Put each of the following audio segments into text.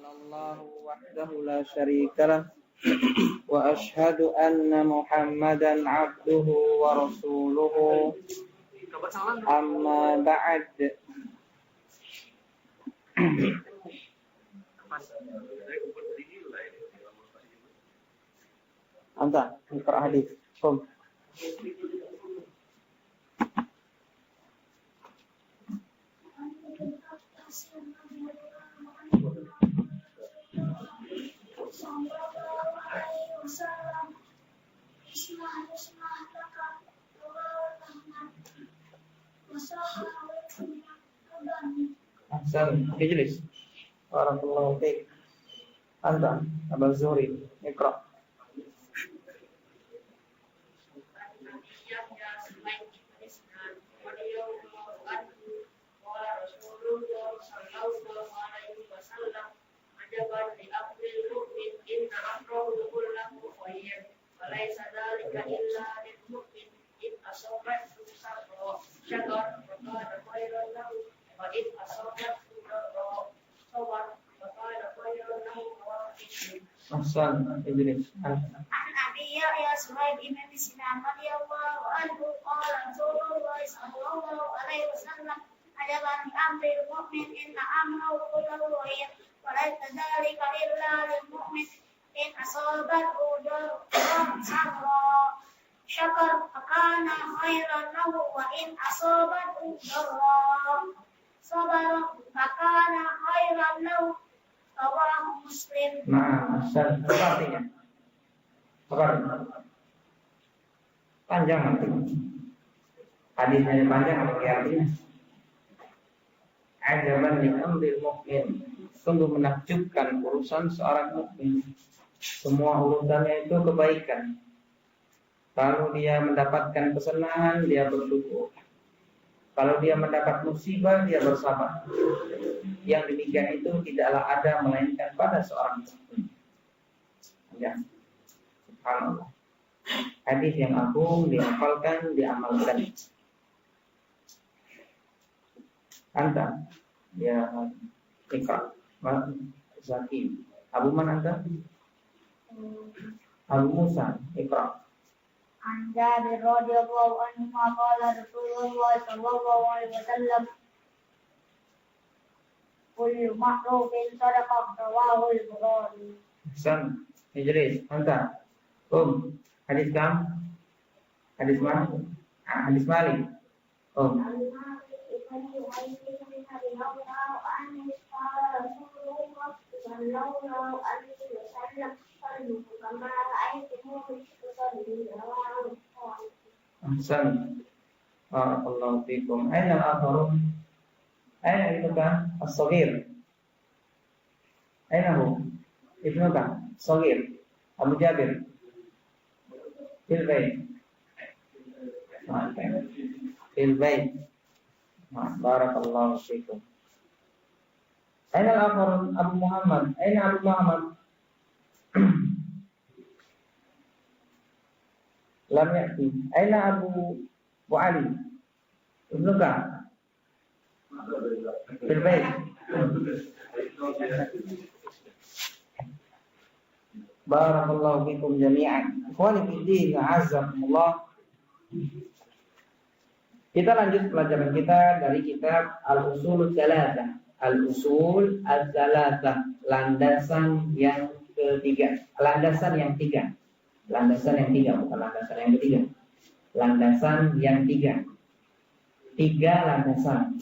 الله وحده لا شريك له وأشهد أن محمدا عبده ورسوله أما بعد. أنت اقرأ حديث قم. Ahsan, ijlis. Barakallahu fiik. Anta, Abu Zuhri, iqra. Ahsan, ijlis. عن أبي يحيى سهيل بن سنان رضي الله عنه قال رسول الله صلى الله عليه وسلم عجبا لأمر المؤمن إن أمره كله خير وليس ذلك إلا للمؤمن إن أصابته ضراء شكر فكان خيرا له وإن أصابته ضراء صبر فكان خيرا له. Rawahu Muslim. Nah, apa artinya? Apa artinya? Panjang artinya. Hadisnya panjang apa artinya? Ajaban li amril mukmin. Sungguh menakjubkan urusan seorang mukmin. Semua urusannya itu kebaikan. Kalau dia mendapatkan kesenangan, dia bersyukur. Kalau dia mendapat musibah, dia bersabar. Yang demikian itu tidaklah ada melainkan pada seorang mukmin. Ya, subhanallah. Hadis yang agung dihafalkan, diamalkan. Anta, ya, Iqra, Zaki. Abu Man anta? Abu Musa, Iqra. عن جابر رضي الله عنهما قال رسول الله صلى الله عليه وسلم كل معروف صدقة رواه البخاري. Hasan, Idris, anta. Hadis kam? Hadis mana? Hadis Malik. Ahsan. Barakallahu fikum. Aina al-akharun? Aina ibnuka as-saghir? Aina hu? Ibnuka as-saghir? Abu Jabir. Fil bait. Fil bait. Barakallahu fikum. Aina al-akharun? Abu Muhammad. Aina Abu Muhammad? Lam ya'ti. Aina Abu Ali? Ibnuka? Fil bait. Barakallahu fikum jami'an. Ikhwani fillah, a'azzakumullah. Kita lanjut pelajaran kita dari kitab Al-Usul Ats-Tsalatsah. Al-Usul Ats-Tsalatsah, landasan yang ketiga. Landasan yang tiga. Landasan yang tiga, bukan landasan yang ketiga. Landasan yang tiga. Tiga landasan.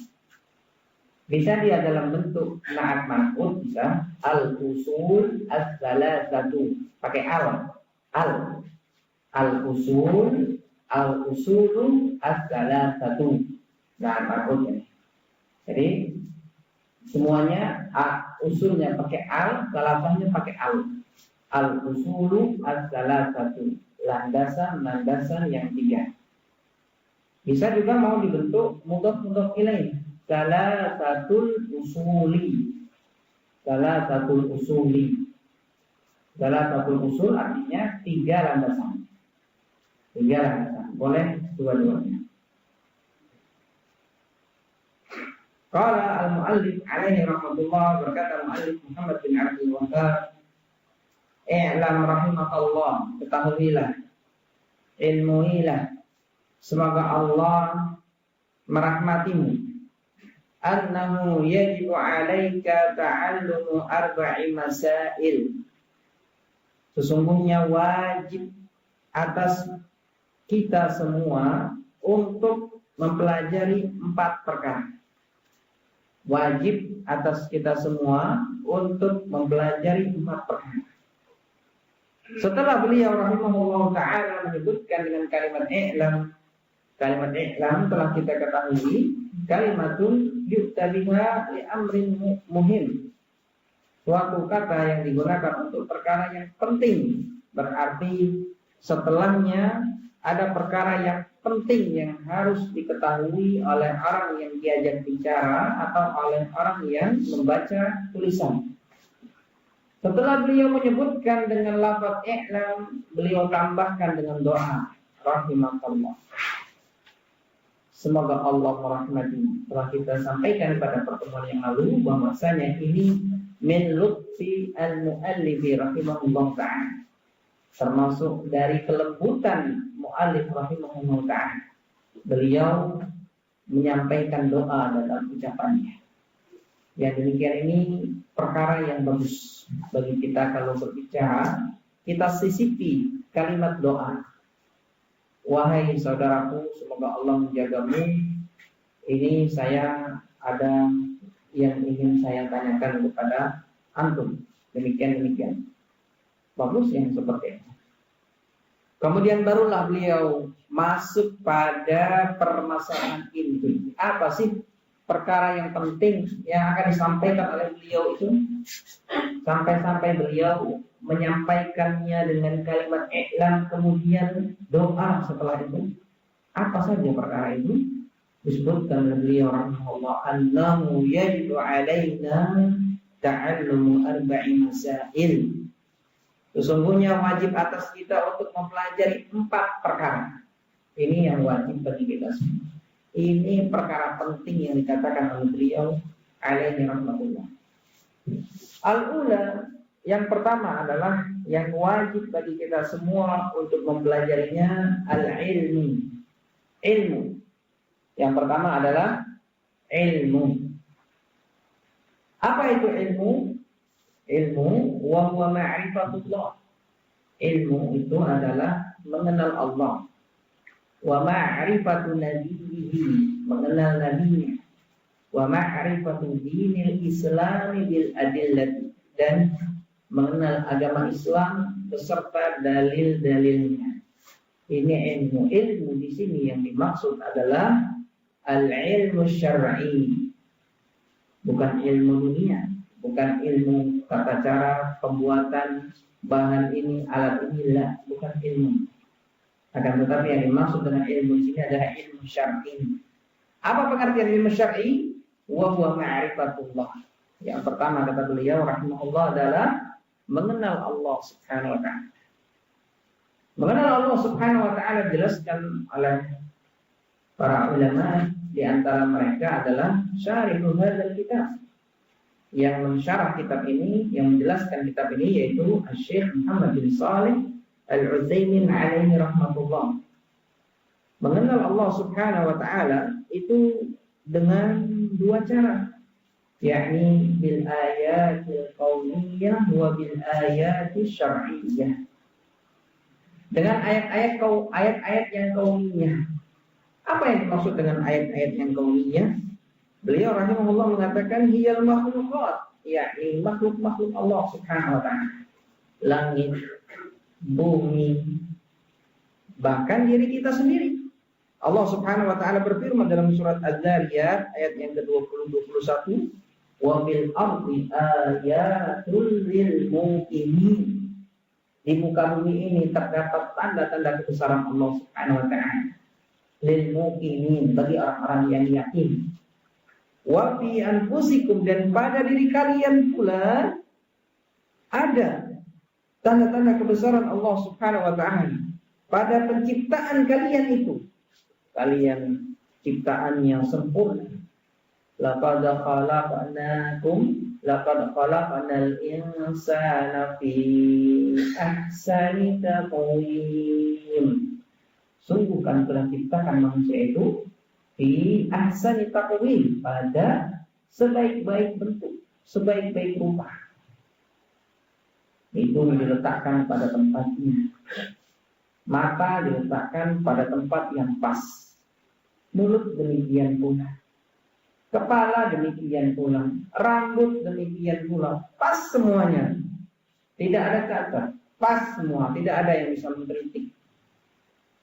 Bisa dia dalam bentuk na'at man'ut, bisa al-usul ats-tsalatsatu, pakai al-usul al-usulu ats-tsalatsatu, na'at man'ut ya. Jadi semuanya usulnya pakai tsalatsahnya pakai al-usulu ats-tsalatsatu, landasan yang tiga. Bisa juga mau dibentuk mudhaf ilaih, tsalatsatul usuli. Tsalatsatul usuli. Tsalatsatul usul artinya tiga landasan. Tiga landasan, boleh dua-duanya. Qala al-muallif alaihi rahmatullah, berkata muallif Muhammad bin Abdul Wahhab, i'lam rahimakallah, ketahuilah, ilmuilah, semoga Allah merahmatimu, annahu yajibu alaika ta'allumu arba'i masail, sesungguhnya wajib atas kita semua untuk mempelajari 4 perkara. Wajib atas kita semua untuk mempelajari 4 perkara. Setelah beliau rahimahullah ta'ala menyebutkan dengan kalimat i'lam, kalimat i'lam telah kita ketahui kalimatun yu'tabiha li amrin muhim, suatu kata yang digunakan untuk perkara yang penting. Berarti setelahnya ada perkara yang penting yang harus diketahui oleh orang yang diajak bicara atau oleh orang yang membaca tulisan. Setelah beliau menyebutkan dengan lafaz i'lam, beliau tambahkan dengan doa rahimakallah, semoga Allah merahmati. Telah kita sampaikan pada pertemuan yang lalu bahwasanya ini min lutfi al-muallifi rahimahullah ta'ala, termasuk dari kelembutan muallif rahimahullah ta'ala. Beliau menyampaikan doa dalam ucapannya. Yang demikian ini perkara yang bagus bagi kita kalau berbicara, kita sisipi kalimat doa. Wahai saudaraku, semoga Allah menjagamu. Ini saya ada yang ingin saya tanyakan kepada antum. Demikian. Bagus yang seperti itu. Kemudian barulah beliau masuk pada permasalahan inti. Apa sih perkara yang penting yang akan disampaikan oleh beliau itu? Sampai-sampai beliau menyampaikannya dengan kalimat i'lam, kemudian doa setelah itu. Apa saja perkara itu? Disebutkan oleh beliau rahimahullah, annahu yajibu alaina ta'allumu arba'i masail. Sesungguhnya wajib atas kita untuk mempelajari 4 perkara. Ini yang wajib bagi kita semua. Ini perkara penting yang dikatakan oleh beliau alaihi rahmatullah. Al-ula, yang pertama adalah yang wajib bagi kita semua untuk mempelajarinya al-ilmi. Ilmu. Yang pertama adalah ilmu. Apa itu ilmu? Ilmu wa huwa ma'rifatullah. Ilmu itu adalah mengenal Allah. Wa ma'rifatu nabiyhi, mengenal nabinya. Wa ma'rifatu dinil islami bil adillati, dan mengenal agama Islam beserta dalil-dalilnya. Ini ilmu. Ilmu di sini yang dimaksud adalah al-ilmu syar'i. Bukan ilmu dunia, bukan ilmu tata cara pembuatan bahan ini, alat inilah, bukan ilmu. Akan tetapi yang dimaksud dengan ilmu di sini adalah ilmu syar'i. Apa pengertian ilmu syar'i? Wa huwa ma'rifatullah. Yang pertama kata beliau rahimahullah adalah mengenal Allah Subhanahu wa ta'ala. Mengenal Allah Subhanahu wa ta'ala dijelaskan oleh para ulama, di antara mereka adalah syarihul hadzal kitab. Yang mensyarah kitab ini, yang menjelaskan kitab ini yaitu Syekh Muhammad bin Shalih Al-Utsaimin alaihi rahmatullah. Mengenal Allah Subhanahu wa ta'ala itu dengan 2 cara, yakni bil ayatil qauliyah wa bil ayatil syar'iyyah. Dengan ayat-ayat yang qauliyah. Apa yang dimaksud dengan ayat-ayat yang qauliyah? Beliau rahimahullah mengatakan hiyal makhluqat, yakni makhluk-makhluk Allah Subhanahu wa ta'ala. Langit, bumi, bahkan diri kita sendiri. Allah Subhanahu wa ta'ala berfirman dalam surat Az-Zariyat ayat yang ke-20-21, wa bil ardi ayatul lil muqinin. Di muka bumi ini terdapat tanda-tanda kebesaran Allah Subhanahu wa ta'ala. Lil muqinin, bagi orang-orang yang yakin. Wa fi anfusikum, dan pada diri kalian pula ada tanda-tanda kebesaran Allah Subhanahu wa ta'ala. Pada penciptaan kalian itu, kalian ciptaan yang sempurna. laqad khalaqnal insana fi ahsani taqwim. Sungguh kami telah ciptakan manusia itu fi ahsani taqwim, pada sebaik-baik bentuk, sebaik-baik rupa. Itu diletakkan pada tempatnya. Mata diletakkan pada tempat yang pas. Mulut demikian pula. Kepala demikian pula. Rambut demikian pula. Pas semuanya. Tidak ada kata. Pas semua. Tidak ada yang bisa mengkritik.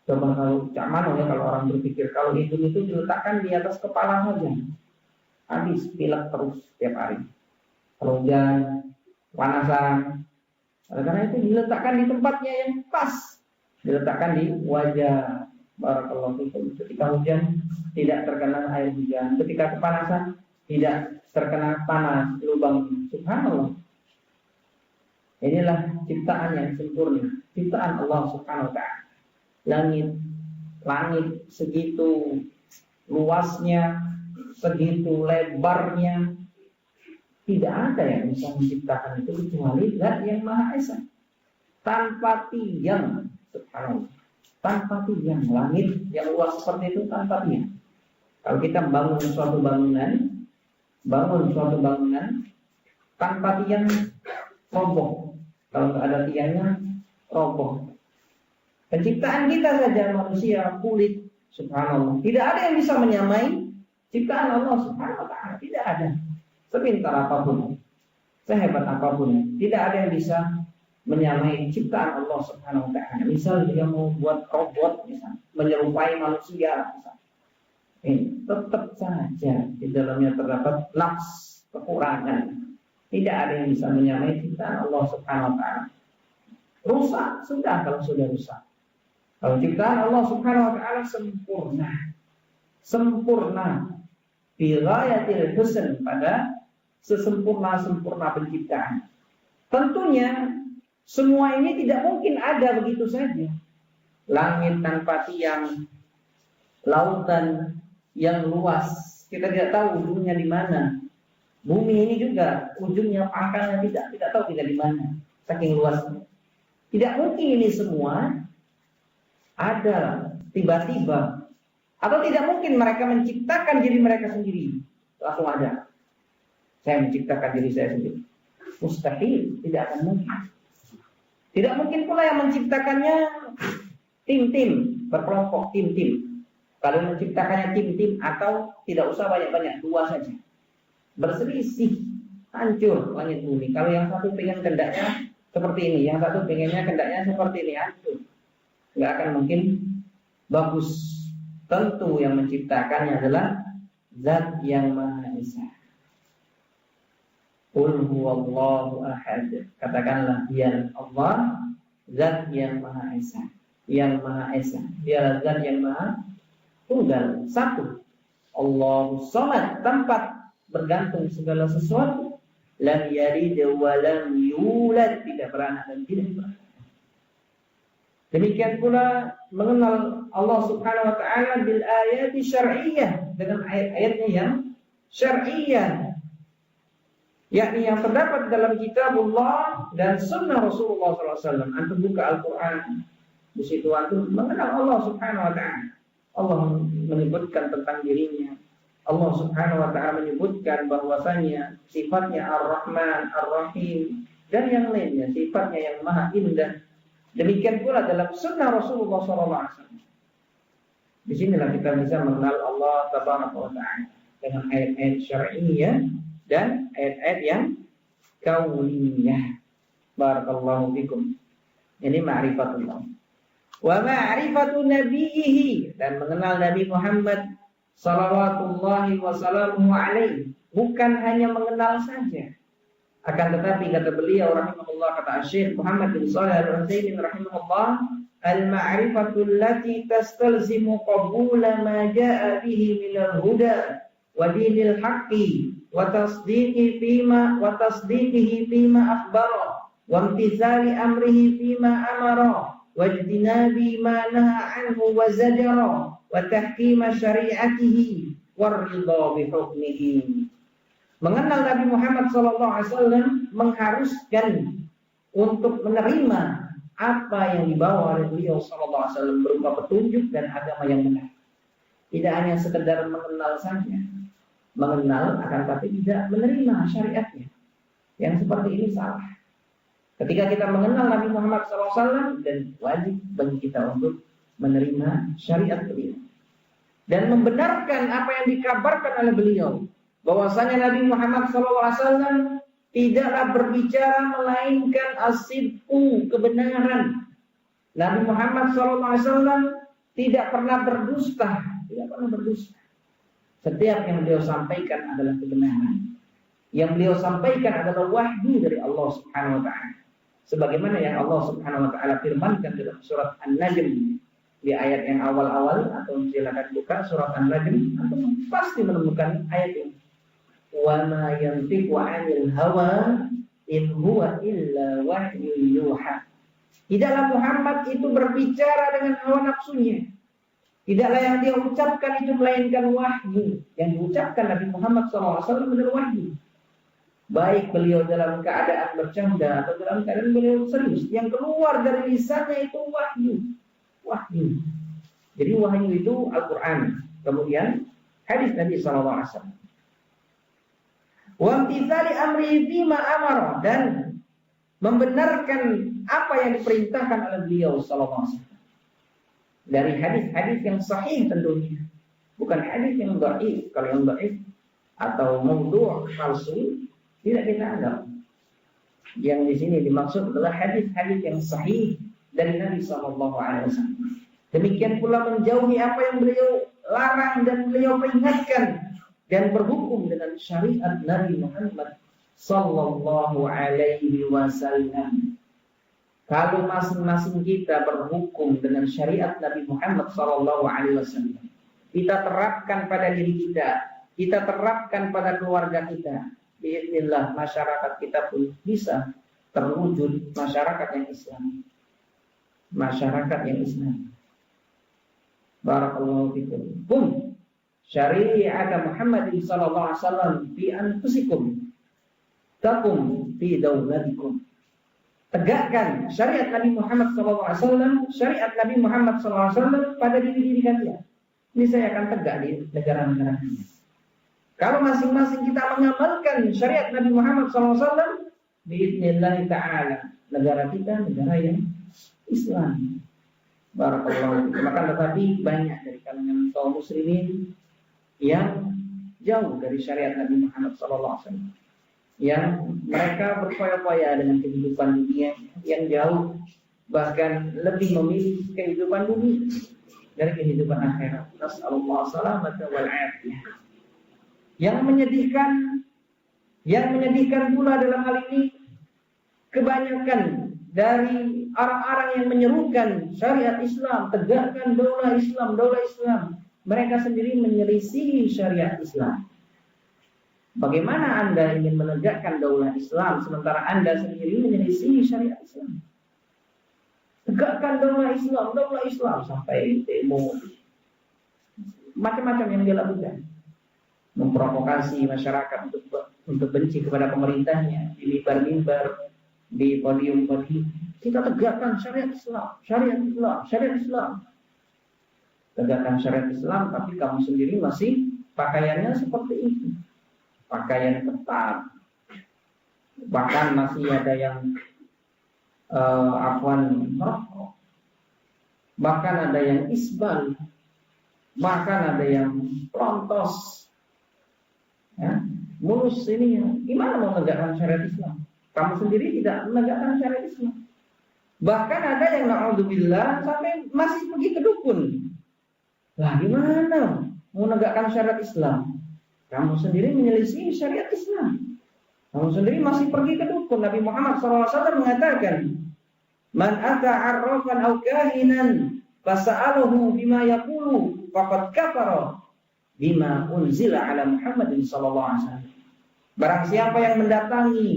Coba kalau Cak Mano ya, kalau orang berpikir kalau itu diletakkan di atas kepala saja, habis pilek terus setiap hari. Kalau hujan, panasan. Karena itu diletakkan di tempatnya yang pas. Diletakkan di wajah. Barakallahu fikum. Ketika hujan tidak terkena air hujan. Ketika kepanasan tidak terkena panas lubang. Subhanallah. Inilah ciptaan yang sempurna. Ciptaan Allah Subhanahu wa ta'ala. Langit segitu luasnya, segitu lebarnya. Tidak ada yang bisa menciptakan itu kecuali Zat yang Maha Esa. Tanpa tiang, subhanallah. Tanpa tiang, langit yang luas seperti itu tanpa tiang. Kalau kita bangun suatu bangunan tanpa tiang, roboh. Kalau nggak ada tiangnya, roboh. Penciptaan kita saja manusia, kulit, subhanallah. Tidak ada yang bisa menyamai ciptaan Allah Subhanahu wa ta'ala. Tidak ada. Sepintar apapun, sehebat apapun, tidak ada yang bisa menyamai ciptaan Allah Subhanahu wa ta'ala. Misal dia mau buat robot, misal menyerupai manusia, misal. Ini tetap saja di dalamnya terdapat nafs, kekurangan. Tidak ada yang bisa menyamai ciptaan Allah Subhanahu wa ta'ala. Rusak sudah kalau sudah rusak. Kalau ciptaan Allah Subhanahu wa ta'ala sempurna bi ghayatil husn, pada sesempurna-sempurna penciptaan. Tentunya semua ini tidak mungkin ada begitu saja. Langit tanpa tiang, lautan yang luas, kita tidak tahu ujungnya di mana. Bumi ini juga ujungnya, pangkalnya tidak tahu kita di mana, saking luasnya. Tidak mungkin ini semua ada tiba-tiba, atau tidak mungkin mereka menciptakan diri mereka sendiri langsung ada. Saya menciptakan diri saya sendiri. Mustahil, tidak akan mungkin. Tidak mungkin pula yang menciptakannya tim-tim, berkelompok tim-tim. Kalau menciptakannya tim-tim atau tidak usah banyak-banyak, dua saja. Berselisih, hancur langit bumi. Kalau yang satu pengen kendaknya seperti ini, yang satu pengennya kendaknya seperti ini, hancur. Nggak akan mungkin bagus. Tentu yang menciptakannya adalah Zat yang Maha Esa. Qul huwallahu ahad. Katakanlah, dia Allah, Zat yang Maha Esa. Yang Maha Esa, dia Zat yang Maha Tunggal, satu. Allahu Samad, tempat bergantung segala sesuatu. Lam yalid wa lam yulad, tidak beranak dan tidak beranak. Demikian pula mengenal Allah Subhanahu wa ta'ala bil ayati syar'iyyah, dengan ayat-ayatnya yang syar'iyyah, yakni yang terdapat dalam kitabullah dan sunnah Rasulullah SAW. Antum buka Al-Quran, di situ antum mengenal Allah Subhanahu wa ta'ala. Allah menyebutkan tentang dirinya. Allah Subhanahu wa ta'ala menyebutkan bahwasanya sifatnya Ar-Rahman, Ar-Rahim, dan yang lainnya, sifatnya yang maha indah. Demikian pula dalam sunnah Rasulullah SAW. Di sinilah kita bisa mengenal Allah Tabaraka wa ta'ala dengan ayat-ayat syar'iyyah dan ayat-ayat yang kauniyah. Barakallahu fikum. Ini ma'rifatullah. Wa ma'rifatu nabiyhi, dan mengenal Nabi Muhammad salawatullahi wa salamuhu alaihi, bukan hanya mengenal saja. Akan tetapi kata beliau rahimahullah, kata Syekh Muhammad bin Shalih Al-Utsaimin rahimahullah, al-ma'rifatu allati tastalzimu qabula ma jaa'a bihi minal huda wa dinil haqqi wa tasdiqihi fima akhbara wa imtithali amrihi fima amara wa ijtinabi ma naha anhu wa zajara wa tahkima syari'atihi waridha bi hukmihi. Mengenal Nabi Muhammad SAW mengharuskan untuk menerima apa yang dibawa oleh beliau SAW berupa petunjuk dan agama yang benar. Tidak hanya sekedar mengenal saja, mengenal akan tapi tidak menerima syariatnya. Yang seperti ini salah. Ketika kita mengenal Nabi Muhammad SAW, dan wajib bagi kita untuk menerima syariat beliau dan membenarkan apa yang dikabarkan oleh beliau, bahwasanya Nabi Muhammad SAW tidaklah berbicara melainkan as-sidqu, kebenaran. Nabi Muhammad SAW tidak pernah berdusta, Setiap yang beliau sampaikan adalah kebenaran. Yang beliau sampaikan adalah wahyu dari Allah Subhanahu wa taala. Sebagaimana yang Allah Subhanahu wa taala firmankan dalam surat An-Najm di ayat yang awal-awal, atau silakan buka surat An-Najm, atau pasti menemukan ayat ini. Wa ma yantiqu 'anil hawa in huwa illa wahyu yuha. Tidaklah Muhammad itu berbicara dengan hawa nafsunya. Tidaklah yang dia ucapkan itu melainkan wahyu. Yang diucapkan Nabi Muhammad SAW adalah wahyu. Baik beliau dalam keadaan bercanda atau dalam keadaan beliau serius, yang keluar dari lisannya itu wahyu. Jadi wahyu itu Al-Quran. Kemudian hadis Nabi SAW. Wa imtithali amri bima amara, dan membenarkan apa yang diperintahkan oleh beliau SAW. Dari hadis-hadis yang sahih tentunya, bukan hadis yang dhaif. Kalau yang dhaif atau maudhu' palsu tidak kita anggap. Yang di sini dimaksud adalah hadis-hadis yang sahih dari Nabi SAW. Demikian pula menjauhi apa yang beliau larang dan beliau peringatkan, dan berhukum dengan syariat Nabi Muhammad sallallahu alaihi wasallam. Kalau masing-masing kita berhukum dengan syariat Nabi Muhammad sallallahu alaihi wasallam, kita terapkan pada diri kita terapkan pada keluarga kita, biiznillah masyarakat kita pun bisa terwujud masyarakat yang Islam. Masyarakat yang Islam. Barakallahu fikum. Syariat Muhammad sallallahu alaihi wasallam fi anfusikum takum fi daulatikum. Tegakkan syariat Nabi Muhammad SAW, syariat Nabi Muhammad SAW pada diri-diri kalian. Ini saya akan tegak di negara-negara kalian. Kalau masing-masing kita mengamalkan syariat Nabi Muhammad SAW, biiznillah ta'ala, negara kita negara yang Islam. Barakallahu fikum. Maka tetapi banyak dari kalangan kaum muslimin yang jauh dari syariat Nabi Muhammad SAW. Yang mereka berfoya-foya dengan kehidupan dunia yang jauh, bahkan lebih memilih kehidupan dunia dari kehidupan akhirat. Nasallallahu salamata wal afiyah. Yang menyedihkan pula dalam hal ini, kebanyakan dari orang-orang yang menyerukan syariat Islam, tegakkan daulah Islam, mereka sendiri menyelisihi syariat Islam. Bagaimana Anda ingin menegakkan daulah Islam sementara Anda sendiri menyelisihi syariat Islam? Tegakkan daulah Islam sampai demo, macam-macam yang dia lakukan, memprovokasi masyarakat untuk benci kepada pemerintahnya di mimbar-mimbar, di podium-podium. Kita tegakkan syariat Islam. Tegakkan syariat Islam, tapi kamu sendiri masih pakaiannya seperti itu. Pakaian ketat, bahkan masih ada yang merokok, bahkan ada yang isbal, bahkan ada yang pelontos, ya, mulus ini. Gimana mau menegakkan syariat Islam? Kamu sendiri tidak menegakkan syariat Islam. Bahkan ada yang na'udzubillah sampai masih pergi ke dukun. Lah gimana mau menegakkan syariat Islam? Kamu sendiri menyelisih syariat Islam. Kamu sendiri masih pergi ke dukun. Nabi Muhammad SAW mengatakan, "Man ata 'arrafan aw kahinan fasa'aluhu bima yaqulu faqad kafara bima unzila 'ala Muhammadin sallallahu alaihi wasallam." Barang siapa yang mendatangi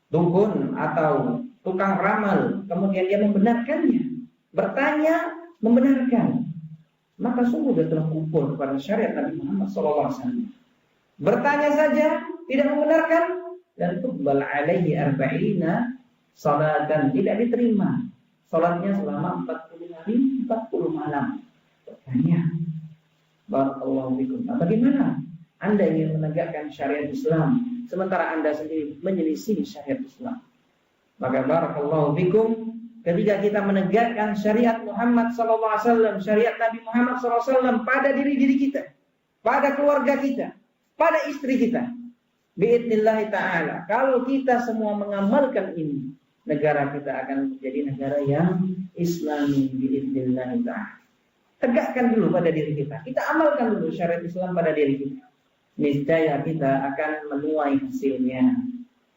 dukun atau tukang ramal, kemudian dia membenarkannya, bertanya, membenarkan, maka sungguh dia telah kufur kepada syariat Nabi Muhammad SAW. Bertanya saja tidak membenarkan, dan tuqbal alaihi arba'ina salatan, tidak diterima salatnya selama 40 hari 40 malam. Bertanya, barakallahu fikum, bagaimana Anda ingin menegakkan syariat Islam sementara Anda sendiri menyelisih syariat Islam? Maka barakallahu fikum, ketika kita menegakkan syariat Muhammad SAW, syariat Nabi Muhammad SAW pada diri-diri kita, pada keluarga kita, pada istri kita, biidznillah ta'ala, kalau kita semua mengamalkan ini, negara kita akan menjadi negara yang Islami biidznillah ta'ala. Tegakkan dulu pada diri kita, kita amalkan dulu syariat Islam pada diri kita, niscaya kita akan menuai hasilnya.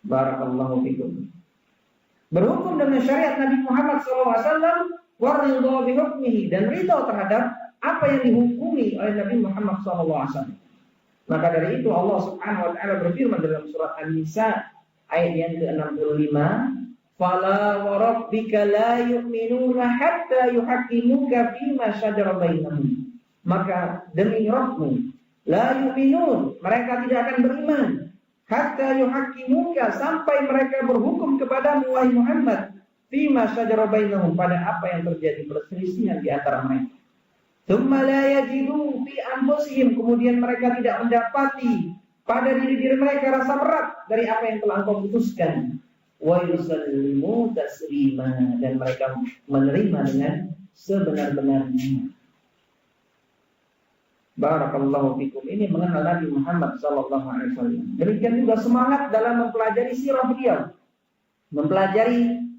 Barakallahu fikum. Berhukum dengan syariat Nabi Muhammad SAW, waridho bihukmihi, dan ridho terhadap apa yang dihukumi oleh Nabi Muhammad SAW. Maka dari itu Allah Subhanahu wa taala berfirman dalam surat An-Nisa ayat yang ke-65, "Fala wa rabbika la yu'minuna hatta yuhaqqimuka fima shajara bainahum." Maka demi Rabbmu, la yu'minun, mereka tidak akan beriman, hatta yuhaqqimuka, sampai mereka berhukum kepadamu wahai Muhammad, fima shajara bainahum, pada apa yang terjadi perselisihan di antara mereka. Tsumma la yajidu fi anfusihim, kemudian mereka tidak mendapati pada diri-diri mereka rasa berat dari apa yang telah engkau putuskan. Wa yusallimu taslima, dan mereka menerima dengan sebenar-benarnya. Barakallahu fikum. Ini mengenal Nabi Muhammad SAW. Demikian juga semangat dalam mempelajari sirah beliau, mempelajari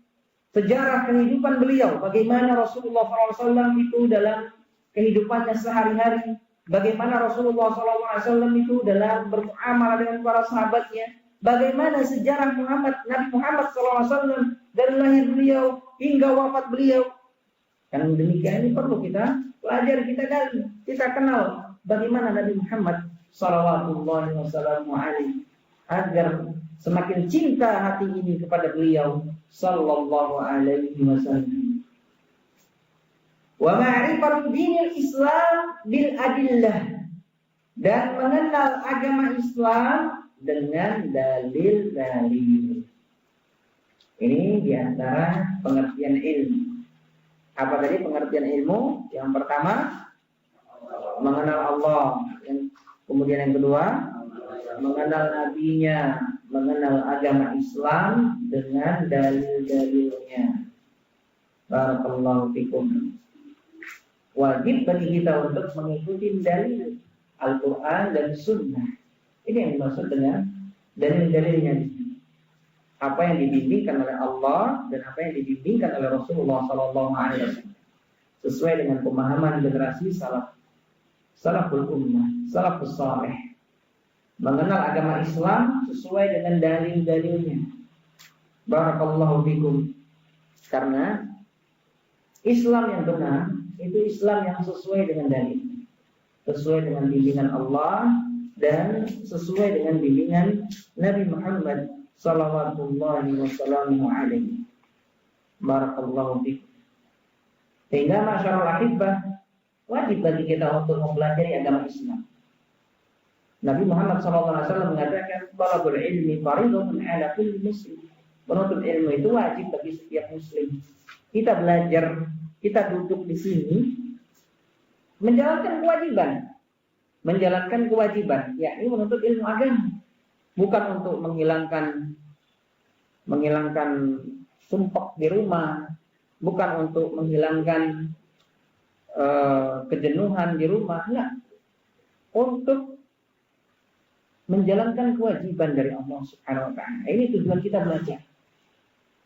sejarah kehidupan beliau, bagaimana Rasulullah SAW itu dalam kehidupannya sehari-hari, bagaimana Rasulullah SAW itu dalam bermuamalah dengan para sahabatnya, bagaimana sejarah Nabi Muhammad SAW dari lahir beliau hingga wafat beliau. Karena demikian ini perlu kita pelajari, kita gali, kita kenal bagaimana Nabi Muhammad sallallahu alaihi, agar semakin cinta hati ini kepada beliau sallallahu alaihi wasallam. Wa ma'rifatu dinil Islam bil adillah, dan mengenal agama Islam dengan dalil-dalil. Ini diantara pengertian ilmu. Apa tadi pengertian ilmu? Yang pertama, mengenal Allah. Kemudian yang kedua, mengenal nabinya, mengenal agama Islam dengan dalil-dalilnya. Barakallahu fikum. Wajib bagi kita untuk mengikuti dalil Al-Quran dan Sunnah. Ini yang dimaksud dengan dalil-dalilnya. Apa yang dibimbingkan oleh Allah dan apa yang dibimbingkan oleh Rasulullah SAW, sesuai dengan pemahaman generasi salaful ummah, salafus saleh. Mengenal agama Islam sesuai dengan dalil-dalilnya. Barakallahu fikum. Karena Islam yang benar itu Islam yang sesuai dengan dalil, sesuai dengan bimbingan Allah dan sesuai dengan bimbingan Nabi Muhammad sallallahu alaihi. Barakallahu fikum. Sehingga masyaallah ahibbah, wajib bagi kita untuk mempelajari agama Islam. Nabi Muhammad SAW mengatakan, "Talabul ilmi fardhun 'ala kulli muslim." Menuntut ilmu itu wajib bagi setiap muslim. Kita belajar, kita duduk di sini menjalankan kewajiban. Menjalankan kewajiban, yakni menuntut ilmu agama. Bukan untuk menghilangkan sumpek di rumah, bukan untuk menghilangkan kejenuhan di rumah, enggak. Untuk menjalankan kewajiban dari Allah Subhanahu wa taala. Ini tujuan kita belajar.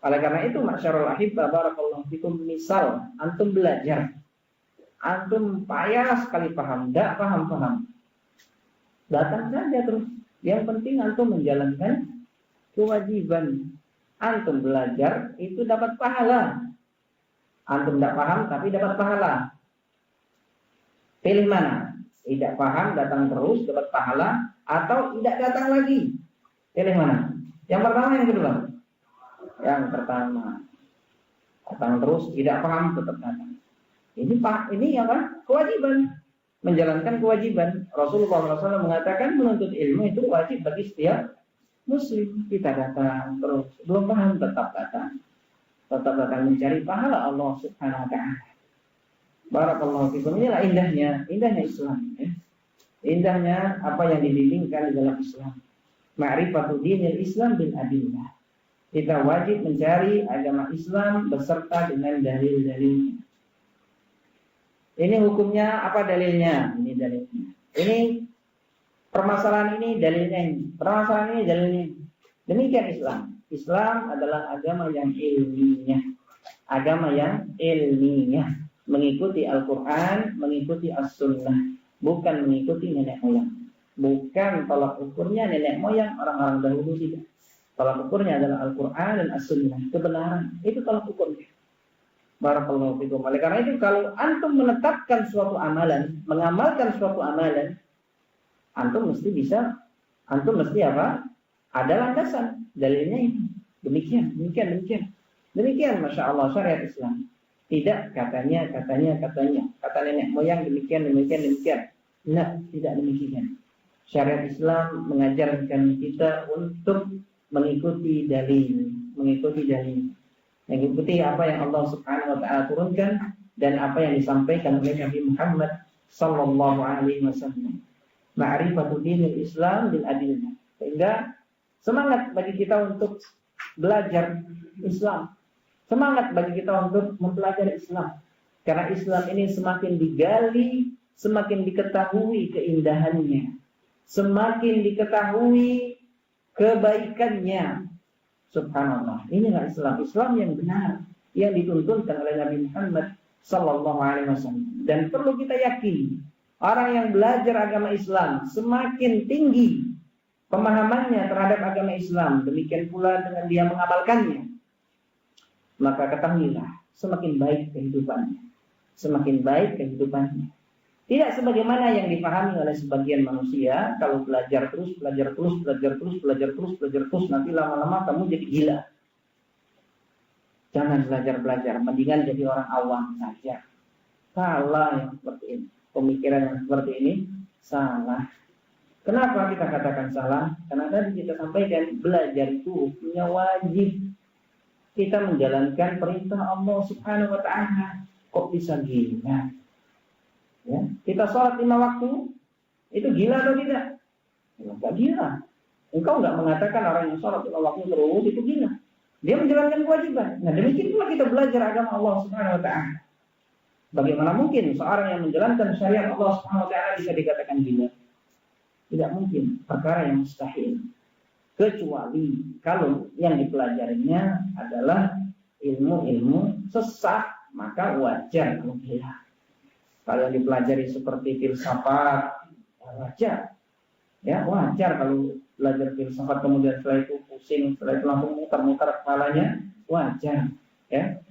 Oleh karena itu, masyarul ahibbah, barakallahu fikum, misal antum belajar, antum payah sekali paham, enggak paham, datang saja terus. Yang penting antum menjalankan kewajiban. Antum belajar itu dapat pahala. Antum tidak paham tapi dapat pahala. Pilih mana? Tidak paham datang terus dapat pahala, atau tidak datang lagi. Pilih mana? Yang pertama, yang kedua? Yang pertama. Datang terus tidak paham tetap datang. Ini apa? kewajiban, menjalankan kewajiban. Rasulullah SAW mengatakan menuntut ilmu itu wajib bagi setiap muslim. Kita datang terus, belum paham tetap datang mencari pahala Allah Subhanahu wa taala. Barakallahu fikum. Inilah indahnya Islam, ya. Indahnya apa yang dibimbingkan di dalam Islam. Ma'rifatu dinil Islam bil adillah. Kita wajib mencari agama Islam beserta dengan dalil-dalilnya. Ini hukumnya, apa dalilnya? Ini dalilnya. Ini permasalahan ini dalilnya ini. Permasalahan ini dalilnya. Demikian Islam. Islam adalah agama yang ilmiah. Agama yang ilmiah. Mengikuti Al-Quran, mengikuti As-Sunnah. Bukan mengikuti nenek moyang. Bukan tolak ukurnya nenek moyang orang-orang dahulu, tidak. Tolak ukurnya adalah Al-Quran dan As-Sunnah. Kebenaran. Itu tolak ukurnya. Barakallahu fikum. Oleh karena itu kalau antum menetapkan suatu amalan, mengamalkan suatu amalan, antum mesti apa? Ada landasan. Dalilnya ini. Demikian. Demikian Masya Allah syariat Islam. Tidak katanya. Kata nenek moyang demikian. Nah, tidak demikian. Syariat Islam mengajarkan kita untuk mengikuti dalil. Mengikuti apa yang Allah Subhanahu wa taala turunkan dan apa yang disampaikan oleh Nabi Muhammad sallallahu alaihi wasallam. Ma'rifatu dinil Islam bil adillah. Sehingga semangat bagi kita untuk belajar Islam. Semangat bagi kita untuk mempelajari Islam. Karena Islam ini semakin digali, semakin diketahui keindahannya, semakin diketahui kebaikannya. Subhanallah. Inilah Islam yang benar, yang dituntunkan oleh Nabi Muhammad sallallahu alaihi wasallam. Dan perlu kita yakini, orang yang belajar agama Islam semakin tinggi pemahamannya terhadap agama Islam, demikian pula dengan dia mengamalkannya, maka ketahuilah semakin baik kehidupannya. Tidak sebagaimana yang dipahami oleh sebagian manusia, kalau belajar terus, nanti lama-lama kamu jadi gila. Jangan belajar, mendingan jadi orang awam saja. Salah yang seperti ini. Pemikiran yang seperti ini salah. Kenapa kita katakan salah? Karena tadi kita sampaikan belajar itu hukumnya wajib. Kita menjalankan perintah Allah Subhanahu wa taala. Kok bisa gila? Ya, kita sholat 5 waktu, itu gila atau tidak? Enggak gila. Engkau enggak mengatakan orang yang sholat 5 waktu terus itu gila. Dia menjalankan kewajiban. Nah, demikian pula kita belajar agama Allah Subhanahu wa taala. Bagaimana mungkin seorang yang menjalankan syariat Allah Subhanahu wa taala bisa dikatakan gila? Tidak mungkin, perkara yang mustahil. Kecuali kalau yang dipelajarinya adalah ilmu-ilmu sesat, maka wajar kalau gila. Kalau yang dipelajari seperti filsafat, wajar. Ya, wajar kalau belajar filsafat kemudian setelah itu pusing, setelah itu langsung muter-muter kepalanya, wajar. Ya.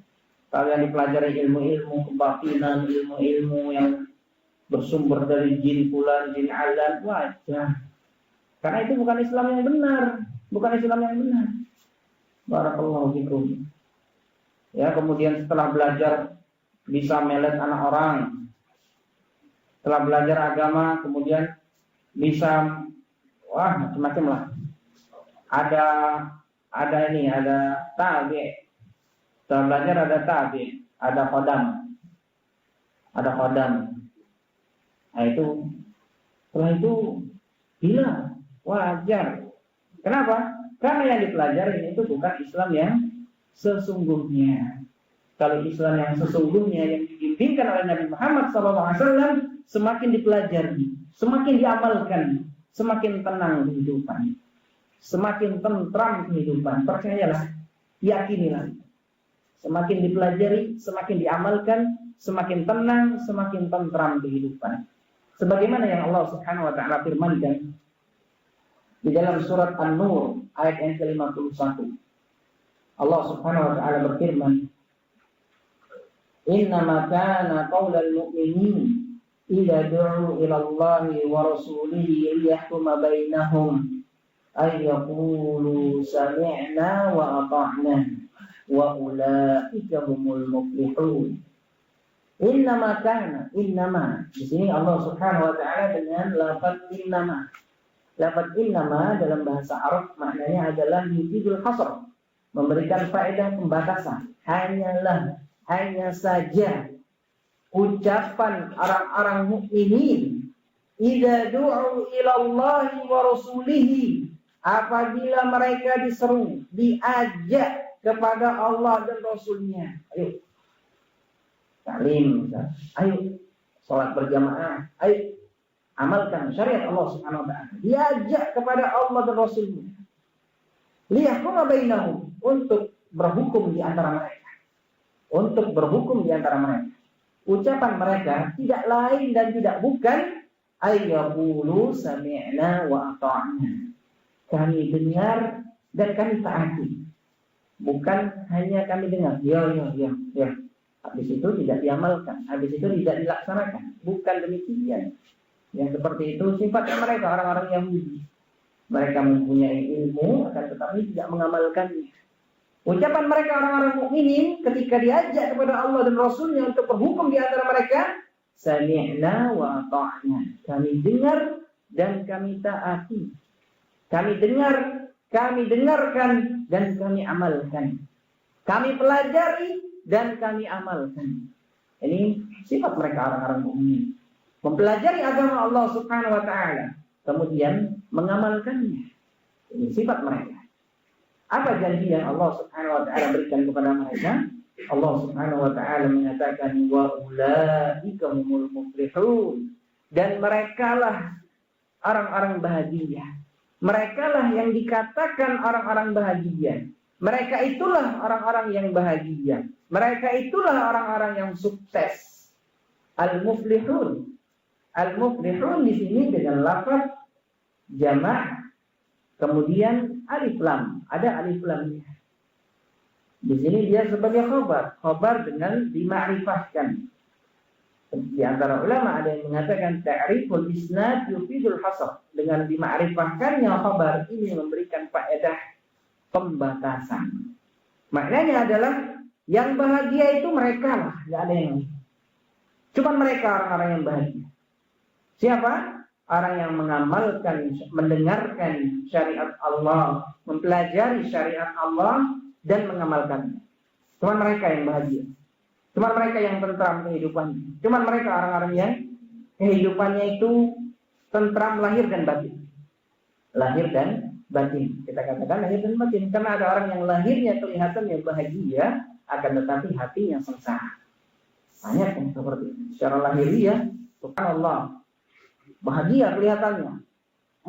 Kalau yang dipelajari ilmu-ilmu kebatinan, ilmu-ilmu yang bersumber dari jin fulan, jin alan, wajar. Karena itu bukan Islam yang benar, Barakallahu fikum. Ya, kemudian setelah belajar bisa melet anak orang. Setelah belajar agama kemudian bisa macam-macam lah. Ada tabi. Setelah belajar ada tabi, ada khodam. Nah itu setelah itu gila, wajar. Kenapa? Karena yang dipelajari itu bukan Islam yang sesungguhnya. Kalau Islam yang sesungguhnya yang dibimbingkan oleh Nabi Muhammad SAW semakin dipelajari, semakin diamalkan, semakin tenang kehidupan, semakin tentram kehidupan. Percayalah, yakinilah. Semakin dipelajari, semakin diamalkan, semakin tenang, semakin tentram kehidupan. Sebagaimana yang Allah Subhanahu wa taala firmankan di dalam surat An-Nur ayat yang ke-51. Allah Subhanahu wa taala berfirman, "Innama kana qaulal mu'minin idza du'u ila Allahi wa rasulihi liyahkuma bainahum ay yaqulu sami'na wa ata'na wa ulaika humul muflihun." Innama kana, innama. Di sini Allah Subhanahu wa taala dengan lafaz innama. Lafaz innama dalam bahasa Arab maknanya adalah yufidul hasr, memberikan faedah pembatasan. Hanyalah, hanya saja ucapan orang-orang mukminin idza du'u ila Allah wa rasulihi, apabila mereka diseru, diajak kepada Allah dan Rasulnya. Ayo taklim, ayo sholat berjamaah, ayo amalkan syariat Allah Subhanahu wa taala. Diajak kepada Allah dan Rasulnya. Liyahkuma bainahum, untuk berhukum di antara mereka. Untuk berhukum di antara mereka. Ucapan mereka tidak lain dan tidak bukan ayyaqulu sami'na wa ata'na. Kami dengar dan kami taati. Bukan hanya kami dengar, ya. Habis itu tidak diamalkan, habis itu tidak dilaksanakan. Bukan demikian. Yang seperti itu sifatnya mereka, orang-orang Yahudi. Mereka mempunyai ilmu, akan tetapi tidak mengamalkannya. Ucapan mereka orang-orang mukminin ketika diajak kepada Allah dan Rasulnya untuk berhukum di antara mereka, sami'na wa ata'na. Kami dengar dan kami taati. Kami dengar, kami dengarkan dan kami amalkan. Kami pelajari dan kami amalkan. Ini sifat mereka orang-orang mukmin. Mempelajari agama Allah Subhanahu wa taala, kemudian mengamalkannya. Ini sifat mereka. Apa janji yang Allah Subhanahu wa taala berikan kepada mereka? Allah Subhanahu wa taala mengatakan wa ulaika humul muflihun, dan merekalah orang-orang bahagia. Merekalah yang dikatakan orang-orang bahagia. Mereka itulah orang-orang yang bahagia. Mereka itulah orang-orang yang sukses. Al-muflihun. Al-muflihun di sini dengan lafaz jamak, kemudian alif lam. Ada alif lamnya. Di sini dia sebagai khabar. Khabar dengan dimakrifahkan. Di antara ulama ada yang mengatakan ta'riful isnad yufidul hasr. Dengan dimakrifahkannya khabar ini memberikan faedah pembatasan. Maknanya adalah yang bahagia itu mereka lah, nggak ada yang lain. Cuma mereka orang-orang yang bahagia. Siapa? Orang yang mengamalkan, mendengarkan syariat Allah, mempelajari syariat Allah dan mengamalkannya. Cuma mereka yang bahagia. Cuma mereka yang tentram kehidupannya. Cuma mereka orang-orang yang kehidupannya itu tentram lahir dan batin. Lahir dan batin. Kita katakan lahir dan batin. Karena ada orang yang lahirnya kelihatannya bahagia, akan tetapi hatinya sengsara. Banyak yang seperti itu. Secara lahiriah, subhanallah, bahagia kelihatannya.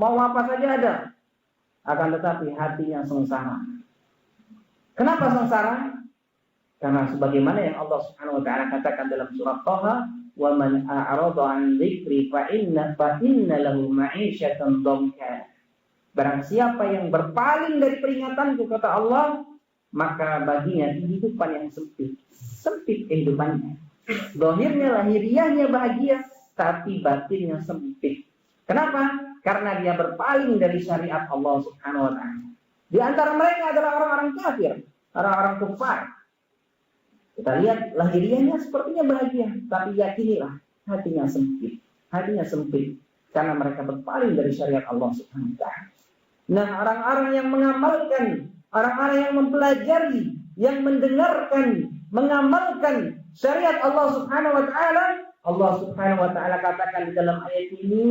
Mau apa saja ada. Akan tetapi hatinya sengsara. Kenapa sengsara? Karena sebagaimana yang Allah Subhanahu wa taala katakan dalam surat Thaha, "Wa man a'rada 'an dzikri fa inna lahu ma'isyatan dhanka." Barang siapa yang berpaling dari peringatanku, kata Allah, maka baginya kehidupan yang sempit. Sempit kehidupannya. Zahirnya, lahiriahnya bahagia, tapi batinnya sempit. Kenapa? Karena dia berpaling dari syariat Allah Subhanahu wa taala. Di antara mereka adalah orang-orang kafir, orang-orang kufar. Kita lihat lahiriahnya sepertinya bahagia, tapi yakinilah hatinya sempit. Hatinya sempit karena mereka berpaling dari syariat Allah Subhanahu wa taala. Nah, orang-orang yang mengamalkan, orang-orang yang mempelajari, yang mendengarkan, mengamalkan syariat Allah Subhanahu wa taala, Allah Subhanahu wa taala katakan di dalam ayat ini,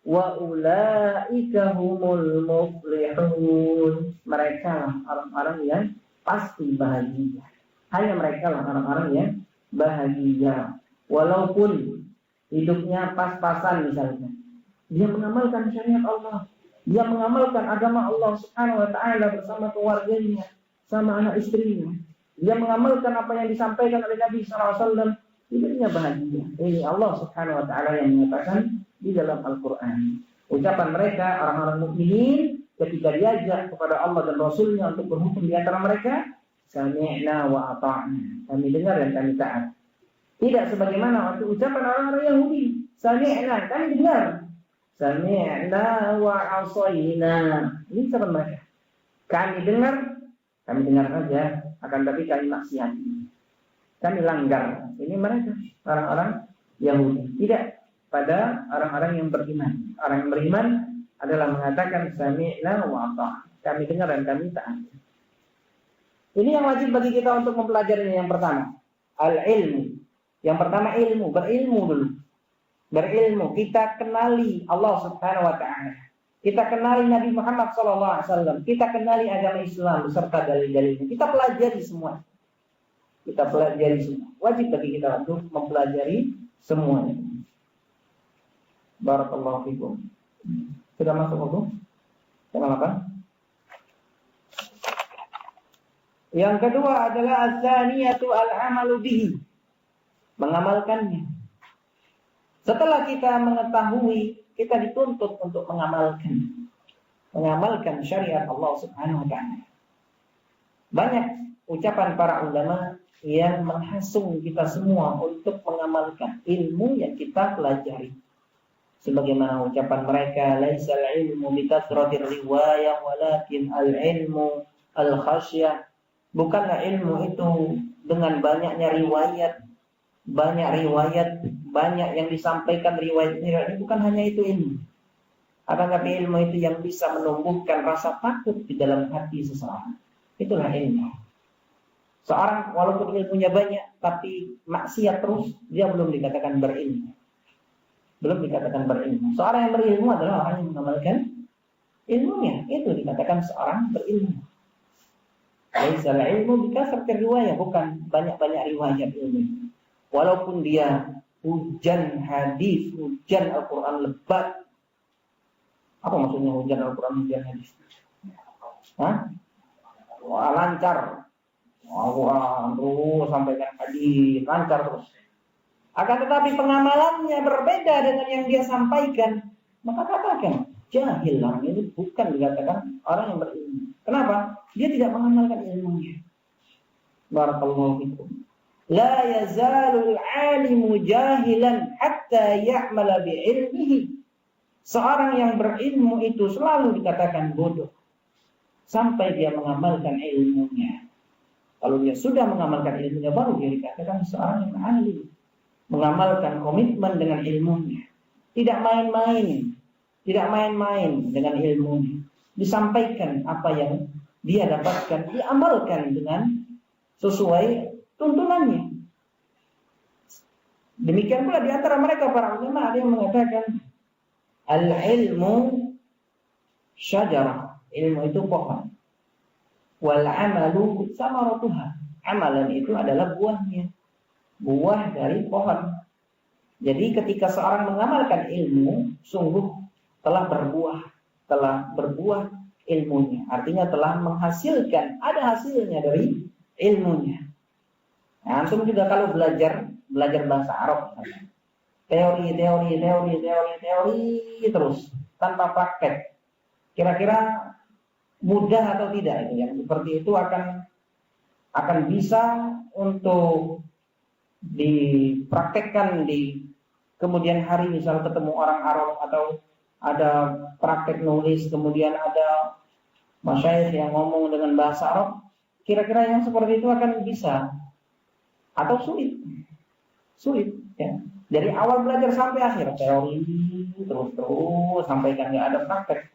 wa ulaika humul muflihun. Mereka lah orang-orang yang pasti bahagia. Hanya mereka lah orang-orang yang bahagia. Walaupun hidupnya pas-pasan misalnya, dia mengamalkan syariat Allah, dia mengamalkan agama Allah Subhanahu wa taala bersama keluarganya, sama anak istrinya. Dia mengamalkan apa yang disampaikan oleh Nabi sallallahu alaihi wasallam, hidupnya bahagia. Ini Allah Subhanahu wa taala yang menyatakan di dalam Al-Qur'an. Ucapan mereka orang-orang mukminin ketika diajak kepada Allah dan Rasulnya untuk berhukum di antara mereka, sami'na wa ata'na. Kami dengar dan kami taat. Tidak sebagaimana waktu ucapan orang-orang Yahudi, sami'na, kami dengar. Sami'na wa asayna. Ini ucapan mereka. Kami dengar saja, akan tapi kami maksiati. kami langgar. Ini mereka orang-orang Yahudi. Tidak pada orang-orang yang beriman. Orang yang beriman adalah mengatakan sami'na wa ata'na. Kami dengar dan kami taat. Ini yang wajib bagi kita untuk mempelajari yang pertama. Al-ilmu. Yang pertama ilmu, berilmu dulu. Berilmu, kita kenali Allah Subhanahu wa taala. Kita kenali Nabi Muhammad SAW. Kita kenali agama Islam beserta dalil-dalilnya. Kita pelajari semua. Kita pelajari semua. Wajib bagi kita untuk mempelajari semuanya. Barakallahu fikum. Sudah masuk waktu? Tengah makan? Yang kedua adalah az-zaniyatu al-amalu bihi. Mengamalkannya. Setelah kita mengetahui, kita dituntut untuk mengamalkan syariat Allah Subhanahu wa taala. Banyak ucapan para ulama yang menghasung kita semua untuk mengamalkan ilmu yang kita pelajari. Sebagaimana ucapan mereka, laisal ilmu bikathratir riwayah walakin al-ilmu al-khasyah. Bukanlah ilmu itu dengan banyaknya riwayat, banyak yang disampaikan riwayat ini, bukan hanya itu ilmu. Akan tapi ilmu itu yang bisa menumbuhkan rasa takut di dalam hati seseorang. Itulah ilmu. Seorang walaupun ilmunya banyak, tapi maksiat terus, dia belum dikatakan berilmu. Belum dikatakan berilmu. Seorang yang berilmu adalah orang yang mengamalkan ilmunya. Itu dikatakan seorang berilmu. Laisal ilmu bikasratir riwayah, bukan banyak-banyak riwayat ilmu. Walaupun dia hujan hadis, hujan Al-Quran lebat. Apa maksudnya hujan Al-Quran, hujan hadis? Hah? Wah, lancar. Wah, terus sampaikan hadis, lancar terus. Akan tetapi pengamalannya berbeda dengan yang dia sampaikan. Maka katakan, jahil orang ini bukan dikatakan orang yang berilmu. Kenapa? Dia tidak mengamalkan ilmunya. Barakallahu fikum. La yazalul alimu jahilan hatta ya'mala bi'ilmihi. Seorang yang berilmu itu selalu dikatakan bodoh sampai dia mengamalkan ilmunya. Kalau dia sudah mengamalkan ilmunya, baru dia dikatakan seorang yang ahli. Mengamalkan komitmen dengan ilmunya. Tidak main-main. Tidak main-main dengan ilmunya. Disampaikan apa yang dia dapatkan, diamalkan dengan sesuai tuntunannya. Demikian pula di antara mereka para ulama ada yang mengatakan al-ilmu syajarah, ilmu itu pohon. Wal amalu samaratuha, amalan itu adalah buahnya, buah dari pohon. Jadi ketika seorang mengamalkan ilmu, sungguh telah berbuah ilmunya. Artinya telah menghasilkan, ada hasilnya dari ilmunya. Nah, antum juga kalau belajar bahasa Arab, teori terus tanpa praktek, kira-kira mudah atau tidak itu? Yang seperti itu akan bisa untuk dipraktekkan di kemudian hari, misal ketemu orang Arab atau ada praktek nulis, kemudian ada masyayikh yang ngomong dengan bahasa Arab, kira-kira yang seperti itu akan bisa atau sulit ya. Dari awal belajar sampai akhir teori terus sampaikan, nggak ada praktek,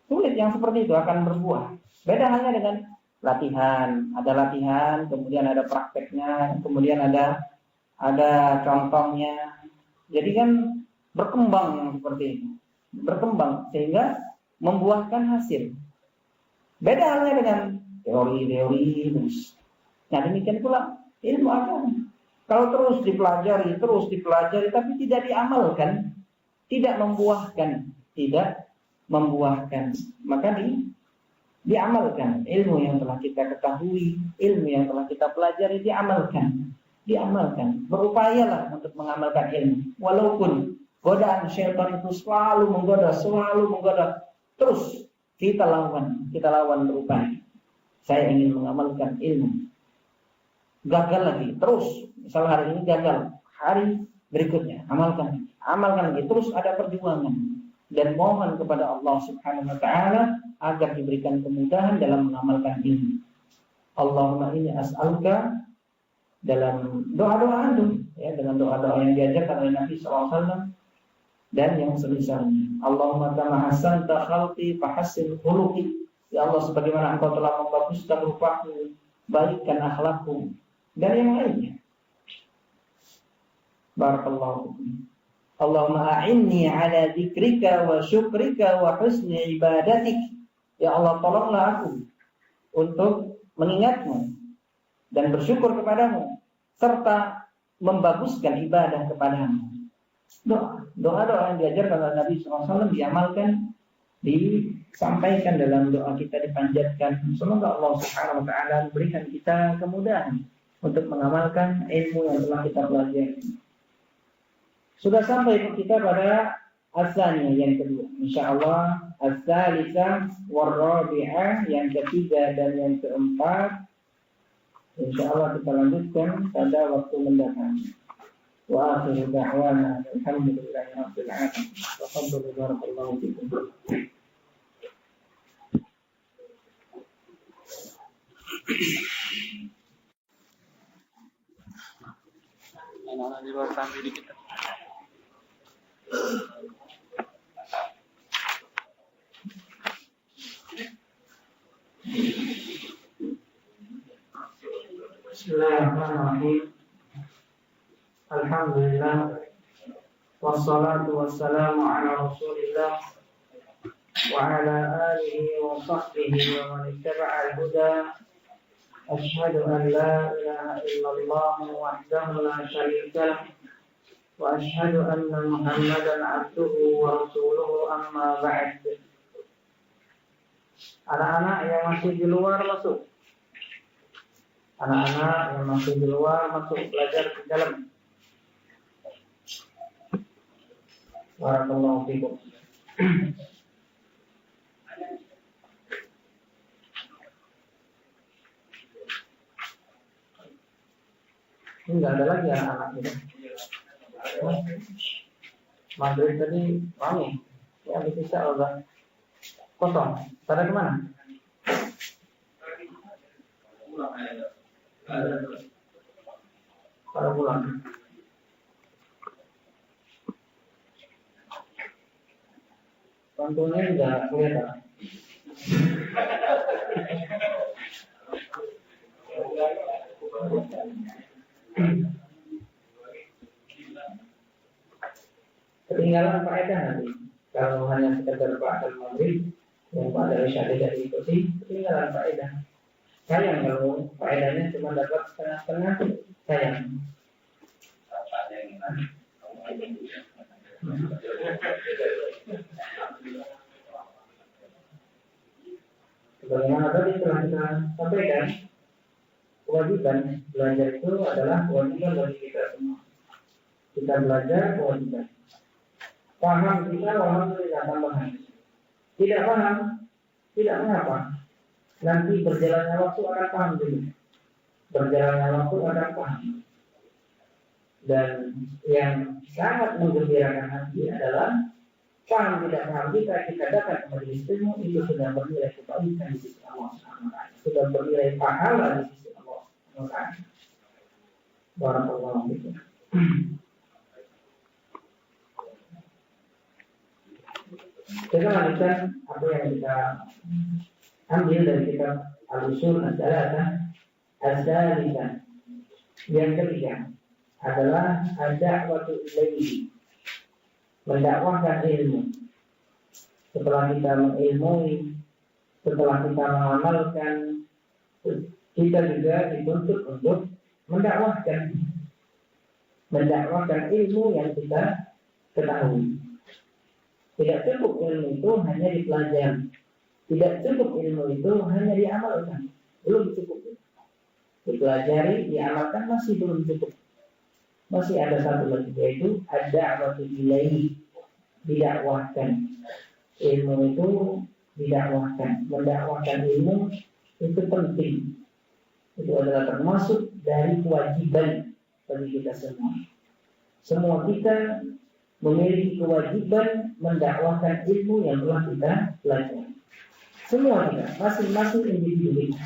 sulit. Yang seperti itu akan berbuah. Beda hanya dengan latihan, ada latihan, kemudian ada prakteknya, kemudian ada contohnya. Jadi kan berkembang seperti itu, berkembang sehingga membuahkan hasil. Beda halnya dengan teori terus. Nah, demikian pula ilmu agama. Kalau terus dipelajari, tapi tidak diamalkan, tidak membuahkan, maka diamalkan. Ilmu yang telah kita ketahui, ilmu yang telah kita pelajari, diamalkan. Berupayalah untuk mengamalkan ilmu. Walaupun godaan syaitan itu selalu menggoda, terus kita lawan berupaya. Saya ingin mengamalkan ilmu. Gagal lagi, terus. Misal hari ini gagal, hari berikutnya amalkan lagi. Terus ada perjuangan dan mohon kepada Allah Subhanahu wa taala agar diberikan kemudahan dalam mengamalkan ilmu. Allahumma inni as'aluka dalam doa-doa itu, ya, dengan doa-doa yang diajarkan oleh Nabi SAW dan yang semisalnya. Allahumma kama hasanta khalqi fahassin khuluqi. Ya Allah, sebagaimana Engkau telah membaguskan rupaku, baikkan akhlakku, dan yang lainnya. Barakallahu fikum. Allahumma a'inni ala dzikrika wa syukrika wa husni ibadatik. Ya Allah, tolonglah aku untuk mengingatmu dan bersyukur kepadamu serta membaguskan ibadah kepadamu. Doa-doa yang diajarkan oleh Nabi SAW diamalkan, disampaikan dalam doa kita, dipanjatkan. Semoga Allah Subhanahu wa taala memberikan kita kemudahan untuk mengamalkan ilmu yang telah kita pelajari. Sudah sampai kita pada as-saniyah yang kedua. Insyaallah as-salisah war-rabi'ah yang ketiga dan yang keempat. Insyaallah kita lanjutkan pada waktu mendatang. Wa akhiru da'wana alhamdulillahi rabbil alamin. Tafadhalu barakallahu fikum. Anak-anak di luar tampil di kita. Bismillahirrahmanirrahim. Alhamdulillah. Wassalatu wassalamu ala Rasulillah wa ala alihi wa sahbihi wa man ittaba'a al-huda. Asyhadu an la ilaha illallah wahdahu la syarika lah. Wa asyhadu anna Muhammadan abduhu wa rasuluhu amma ba'd. Anak-anak yang masih di luar masuk. Anak-anak yang masih di luar masuk belajar ke dalam. Barakallahu fikum. Ini enggak ada lagi anak-anak gitu. Maghrib tadi wangi. Ya habis isya udah kosong. Pada kemana? Pada pulang. Contohnya tidak kelihatan. Ketinggalan faedah nanti. Kalau hanya sekedar ba'dal maghrib yang pada isya tidak diikuti, ketinggalan faedah. Sayang kalau faedahnya cuma dapat setengah-setengah, sayang. Sebagaimana tadi telah kita sampaikan, kewajiban belajar itu adalah kewajiban bagi kita semua. Kita belajar kewajiban. Paham kita, alhamdulillah tambahan. Tidak paham, tidak mengapa. Nanti berjalannya waktu akan paham dulu. Berjalannya waktu akan paham. Dan yang sangat menggembirakan hati adalah paham tidak paham kita datang ke majelis ilmu itu sudah bernilai kebaikan di sisi Allah SWT. Sudah bernilai pahala di sisi Allah SWT. Barakallahu fikum. Kita lanjutkan apa yang kita ambil dari kitab Al-Usul As-Salasah As-Salisa. Yang ketiga adalah ad-da'watu ilaihi, mendakwahkan ilmu. Setelah kita mengilmui, setelah kita mengamalkan, kita juga dituntut untuk mendakwahkan ilmu yang kita ketahui. Tidak cukup ilmu itu hanya dipelajari. Tidak cukup ilmu itu hanya diamalkan. Belum cukup. Dipelajari, diamalkan masih belum cukup. Masih ada satu lagi, yaitu ad-da'watu ilaihi, didakwahkan. Ilmu itu didakwahkan. Mendakwahkan ilmu itu penting. Itu adalah termasuk dari kewajiban bagi kita semua. Semua kita memiliki kewajiban mendakwahkan ilmu yang telah kita pelajari. Semua kita, masing-masing individu kita.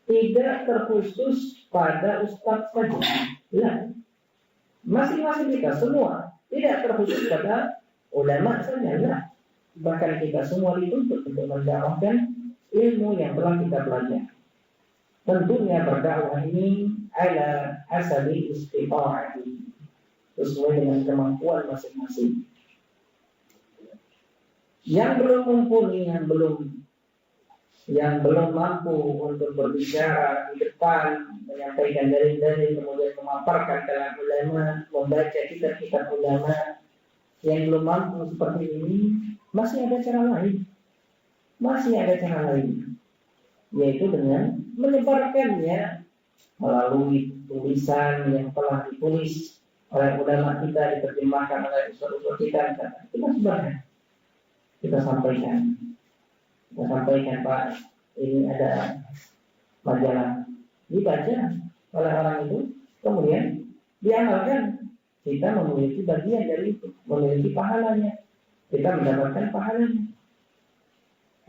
tidak terkhusus pada ustadz saja. Nah, masing-masing kita semua tidak terkhusus pada ulama saja. Nah, bahkan kita semua dituntut untuk mendakwahkan ilmu yang telah kita pelajari. Tentunya berdakwah ini ala hasabi istita'ati, sesuai dengan kemampuan masing-masing. Yang belum mumpuni, yang belum mampu untuk berbicara di depan, menyampaikan dalil-dalil, kemudian memaparkan kalam ulama, membaca kitab-kitab ulama, yang belum mampu seperti ini, masih ada cara lain. Yaitu dengan menyebarkannya melalui tulisan yang telah ditulis oleh ulama kita, diterjemahkan oleh ustaz-ustaz kita sebarkan. Kita sampaikan, Pak, ini ada majalah, dibaca oleh orang itu, kemudian diamalkan. Kita memiliki bagian dari itu, memiliki pahalanya, kita mendapatkan pahalanya.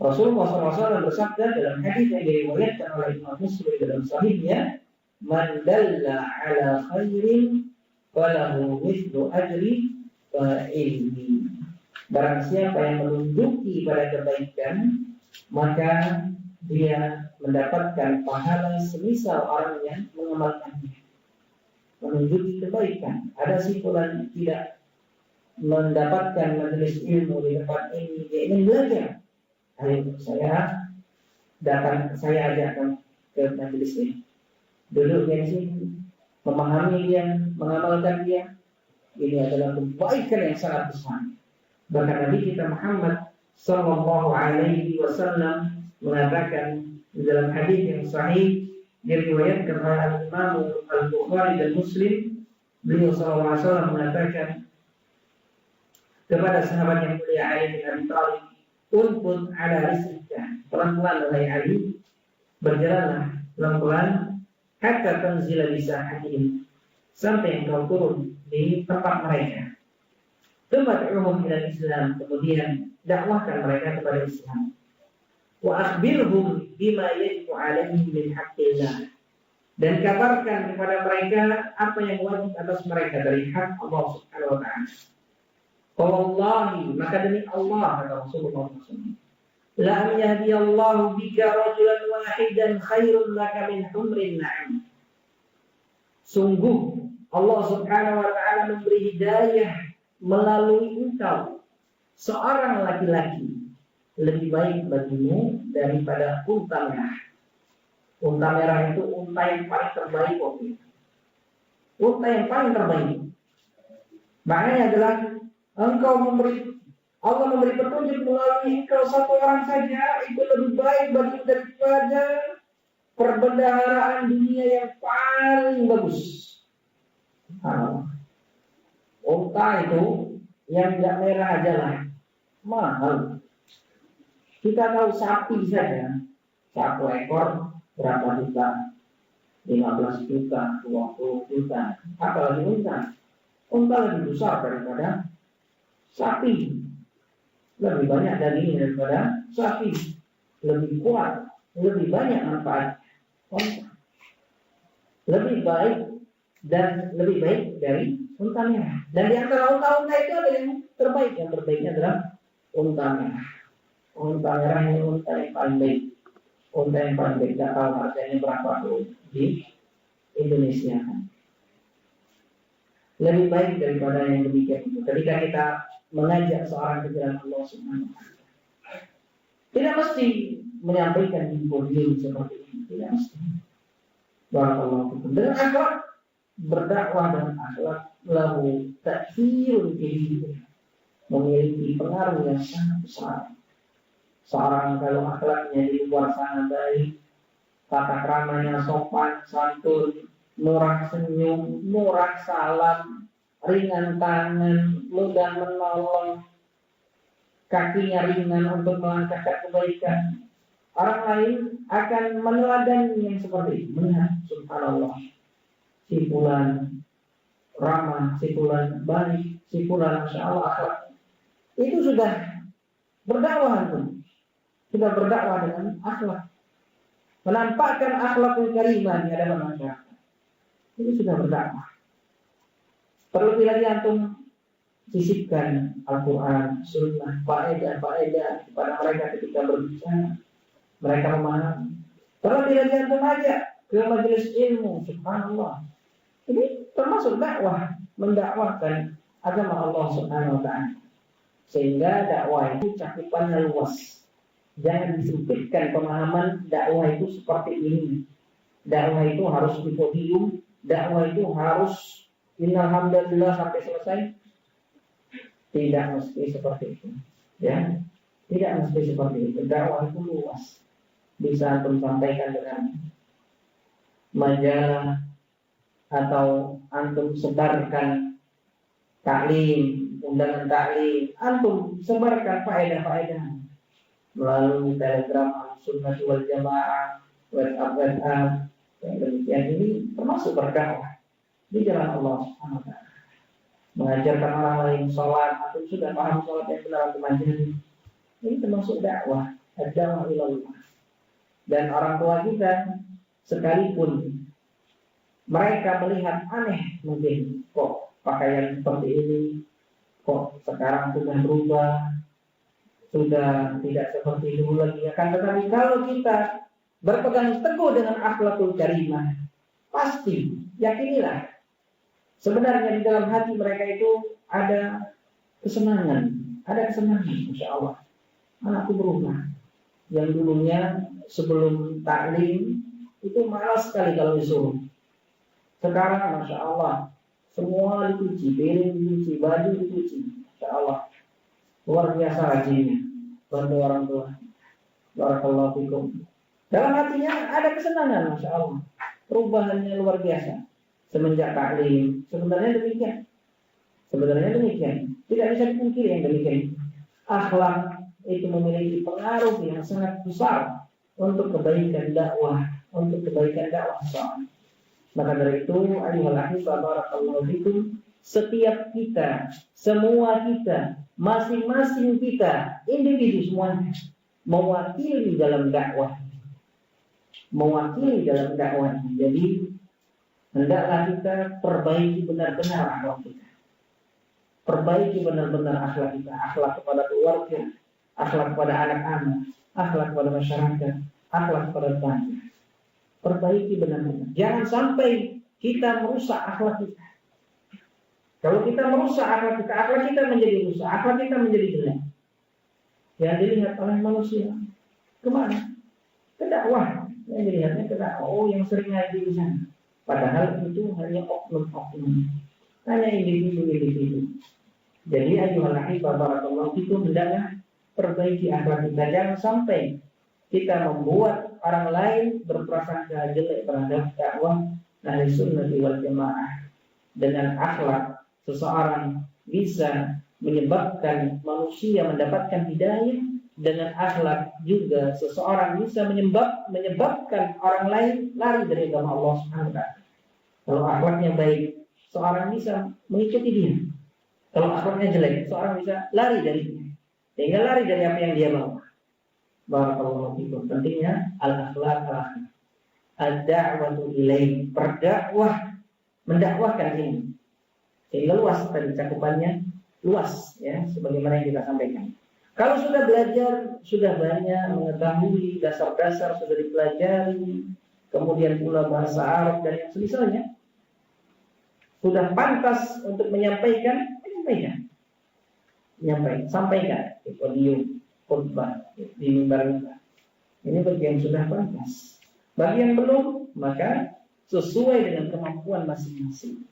Rasulullah SAW bersabda dalam hadis yang diriwayatkan oleh Imam Muslim dalam sahihnya, "Man dalla ala khairin falahu mithlu ajri fa'ilhi." Barang siapa yang menunjuki pada kebaikan, maka dia mendapatkan pahala semisal orang yang mengamalkannya. Menunjuki kebaikan. Ada si fulan tidak mendapatkan majelis ilmu di tempat ini, dia ingin belajar. Ayo saya ajakkan ke majelis ini. Duduk di sini, memahami dia, mengamalkan dia. Ini adalah kebaikan yang sangat besar. Bahkan Nabi kita Muhammad sallallahu alaihi wasallam mengatakan di dalam hadis yang sahih diriwayatkan oleh Imam Al-Bukhari dan Muslim, beliau sallallahu alaihi wasallam mengatakan kepada sahabat yang mulia Ali bin Abi Thalib, "Unfud ala rislika." Pelan-pelan wahai Ali, berjalanlah pelan-pelan hatta tanzila bi sahatihim, sampai engkau turun di tempat mereka. Tad'uhum ila Islam, kemudian dakwahkan mereka kepada Islam. Wa akhbirhum bima yajibu 'alaihim min haqqillah, dan kabarkan kepada mereka apa yang wajib atas mereka dari hak Allah Subhanahu wa taala. Wallahi, maka demi Allah, kata Rasulullah SAW, la an yahdiyallahu bika rajulan wahidan khairun laka min humrin na'am. Sungguh Allah Subhanahu wa taala memberi hidayah melalui engkau seorang laki-laki lebih baik bagimu daripada unta merah. Unta merah itu unta yang paling terbaik waktu itu. Unta yang paling terbaik. Maknanya adalah Allah memberi petunjuk melalui engkau satu orang saja, itu lebih baik bagimu daripada perbendaharaan dunia yang paling bagus. Unta itu yang tidak merah aja lah mahal. Kita tahu sapi saja, satu ekor berapa juta? 15 juta, 20 juta. Apalagi unta. Unta lebih besar daripada sapi. Lebih banyak dagingnya daripada sapi. Lebih kuat, lebih banyak manfaat. Unta lebih baik dan lebih baik dari unta merah. Dan di antara unta-unta itu ada yang terbaik. Yang terbaiknya adalah unta merah. Unta merah ini unta yang paling baik. Unta yang paling baik. Tidak tahu harganya berapa tuh di Indonesia. Lebih baik daripada yang demikian itu. Ketika kita mengajak seorang ke jalan Allah Subhanahu wa taala, tidak mesti menyampaikan di podium seperti ini. Tidak mesti. Barakallahu fikum. Dengan akhlak berdakwah dan akhlak lahu ta'thirun fihi, memiliki pengaruh yang sangat besar. Seorang kalau akhlaknya di luar sana baik, tata keramanya sopan, santun, murah senyum, murah salam, ringan tangan, mudah menolong, kakinya ringan untuk melangkahkan kebaikan, orang lain akan meneladani yang seperti ini. Melihat subhanallah, si fulan ramah, si fulan baik, si fulan masya Allah akhlak. Itu sudah berdakwah, sudah berdakwah dengan akhlak. menampakkan akhlakul karimah di hadapan masyarakat. Itu sudah berdakwah. Perlu lagi antum sisipkan Al-Quran, Sunnah, faedah kepada mereka ketika berbicara, mereka memahami. Perlu lagi antum ajak ke majelis ilmu, subhanallah. Ini termasuk dakwah, mendakwahkan agama Allah Subhanahu wa taala. Sehingga dakwah itu cakupannya luas. Jangan disempitkan pemahaman dakwah itu seperti ini. Dakwah itu harus di podium, dakwah itu harus innal hamdalillah sampai selesai. Tidak mesti seperti itu. Ya. Tidak mesti seperti itu. Dakwah itu luas. Bisa antum sampaikan dengan majalah atau antum sebarkan taklim, undangan taklim, antum sebarkan faedah-faedah melalui Telegram Sunnah wal Jamaah, WhatsApp, yang demikian ini termasuk berdakwah di jalan Allah Subhanahu wa taala. Mengajarkan orang lain sholat, atau sudah paham sholat yang benar untuk majelis, ini termasuk dakwah, ad-da'wah ilallah. Dan orang tua kita sekalipun mereka melihat aneh mungkin, kok pakaian seperti ini, kok sekarang sudah berubah, sudah tidak seperti dulu lagi. Akan tetapi kalau kita berpegang teguh dengan akhlakul karimah, pasti yakinilah sebenarnya di dalam hati mereka itu ada kesenangan, Masya Allah. Anakku berubah. Yang dulunya sebelum taklim itu malas sekali kalau disuruh. Sekarang Masya Allah, semua dicuci, piring dicuci, baju dicuci. Masya Allah, luar biasa rajinnya. Bantu orang tua. Barakallahu fikum. Dalam hatinya ada kesenangan, Masya Allah. Perubahannya luar biasa. Semenjak taklim, sebenarnya demikian. Tidak bisa dipungkiri yang demikian. Akhlak itu memiliki pengaruh yang sangat besar untuk kebaikan dakwah, seseorang. Maka dari itu, ayuhal ahibah barakallahu fikum, setiap kita, semua kita, masing-masing kita, individu semuanya, mewakili dalam dakwah. Jadi, hendaklah kita perbaiki benar-benar akhlak kita. Perbaiki benar-benar akhlak kita. Akhlak kepada keluarga, akhlak kepada anak-anak, akhlak kepada masyarakat, akhlak kepada bangsa. Perbaiki benar-benar. Jangan sampai kita merusak akhlak kita. Kalau kita merusak akhlak kita menjadi rusak, akhlak kita menjadi jelek. Yang dilihat oleh manusia kemana? Ke dakwah. Yang dilihatnya ke dakwah. Oh, yang sering ngaji di sana. Padahal itu hanya oknum-oknum. Hanya individu-individu. Jadi ayuhal ahibah barakallahu fikum, hendaklah perbaiki akhlak kita. Jangan sampai kita membuat orang lain berprasangka jelek terhadap dakwah ahli sunnah wal jamaah. Dengan akhlak seseorang bisa menyebabkan manusia mendapatkan hidayah. Dengan akhlak juga seseorang bisa menyebabkan orang lain lari dari agama Allah Subhanahu wa taala. Kalau akhlaknya baik, seorang bisa mengikuti dia. Kalau akhlaknya jelek, seorang bisa lari dari dia. Sehingga lari dari apa yang dia mau. Barakallahu fikum. Pentingnya al-akhlaq ad-da'watu ilaih, berdakwah, mendakwahkan ini. Sehingga luas tadi cakupannya, luas ya, sebagaimana yang kita sampaikan. Kalau sudah belajar, sudah banyak mengetahui dasar-dasar, sudah dipelajari, kemudian pula bahasa Arab dan yang semisalnya, sudah pantas untuk menyampaikan, sampaikan di podium, khutbah, di mimbar. Ini bagi yang sudah pantas. Bagi yang belum, maka sesuai dengan kemampuan masing-masing.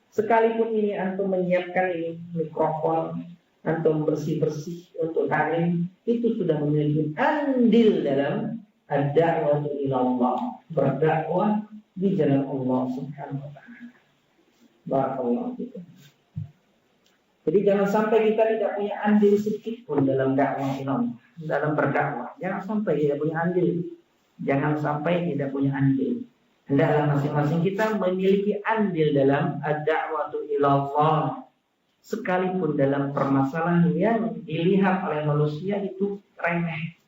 Sekalipun ini antum menyiapkan ini mikrofon, antum bersih-bersih untuk taklim, itu sudah memiliki andil dalam ad-da'watu ilallah, berdakwah di jalan Allah Subhanahu wa taala. Barakallahu fikum. Jadi jangan sampai kita tidak punya andil sedikit pun dalam dakwah ilallah, dalam berdakwah. Jangan sampai tidak punya andil. Hendaklah masing-masing kita memiliki andil dalam ad-da'watu ilallah. Sekalipun dalam permasalahan yang dilihat oleh manusia itu remeh.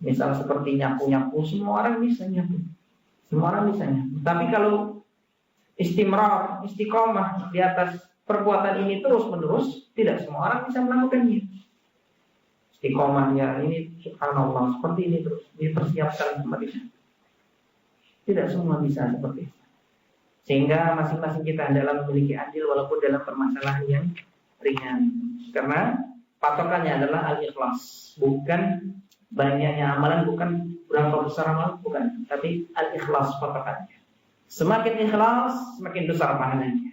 Misal seperti nyapu-nyapu, semua orang bisa nyapu. Semua orang bisa nyapu. Tapi kalau istimrar, istiqomah di atas perbuatan ini terus-menerus, tidak semua orang bisa melakukannya. Istiqomahnya ini subhanallah seperti ini terus dipersiapkan seperti ini. Tidak semua bisa seperti itu. Sehingga masing-masing kita adalah memiliki andil walaupun dalam permasalahan yang ringan. Karena patokannya adalah al-ikhlas, bukan banyaknya amalan, bukan berapa besar amalan, bukan, tapi al-ikhlas patokannya. Semakin ikhlas, semakin besar pahalanya.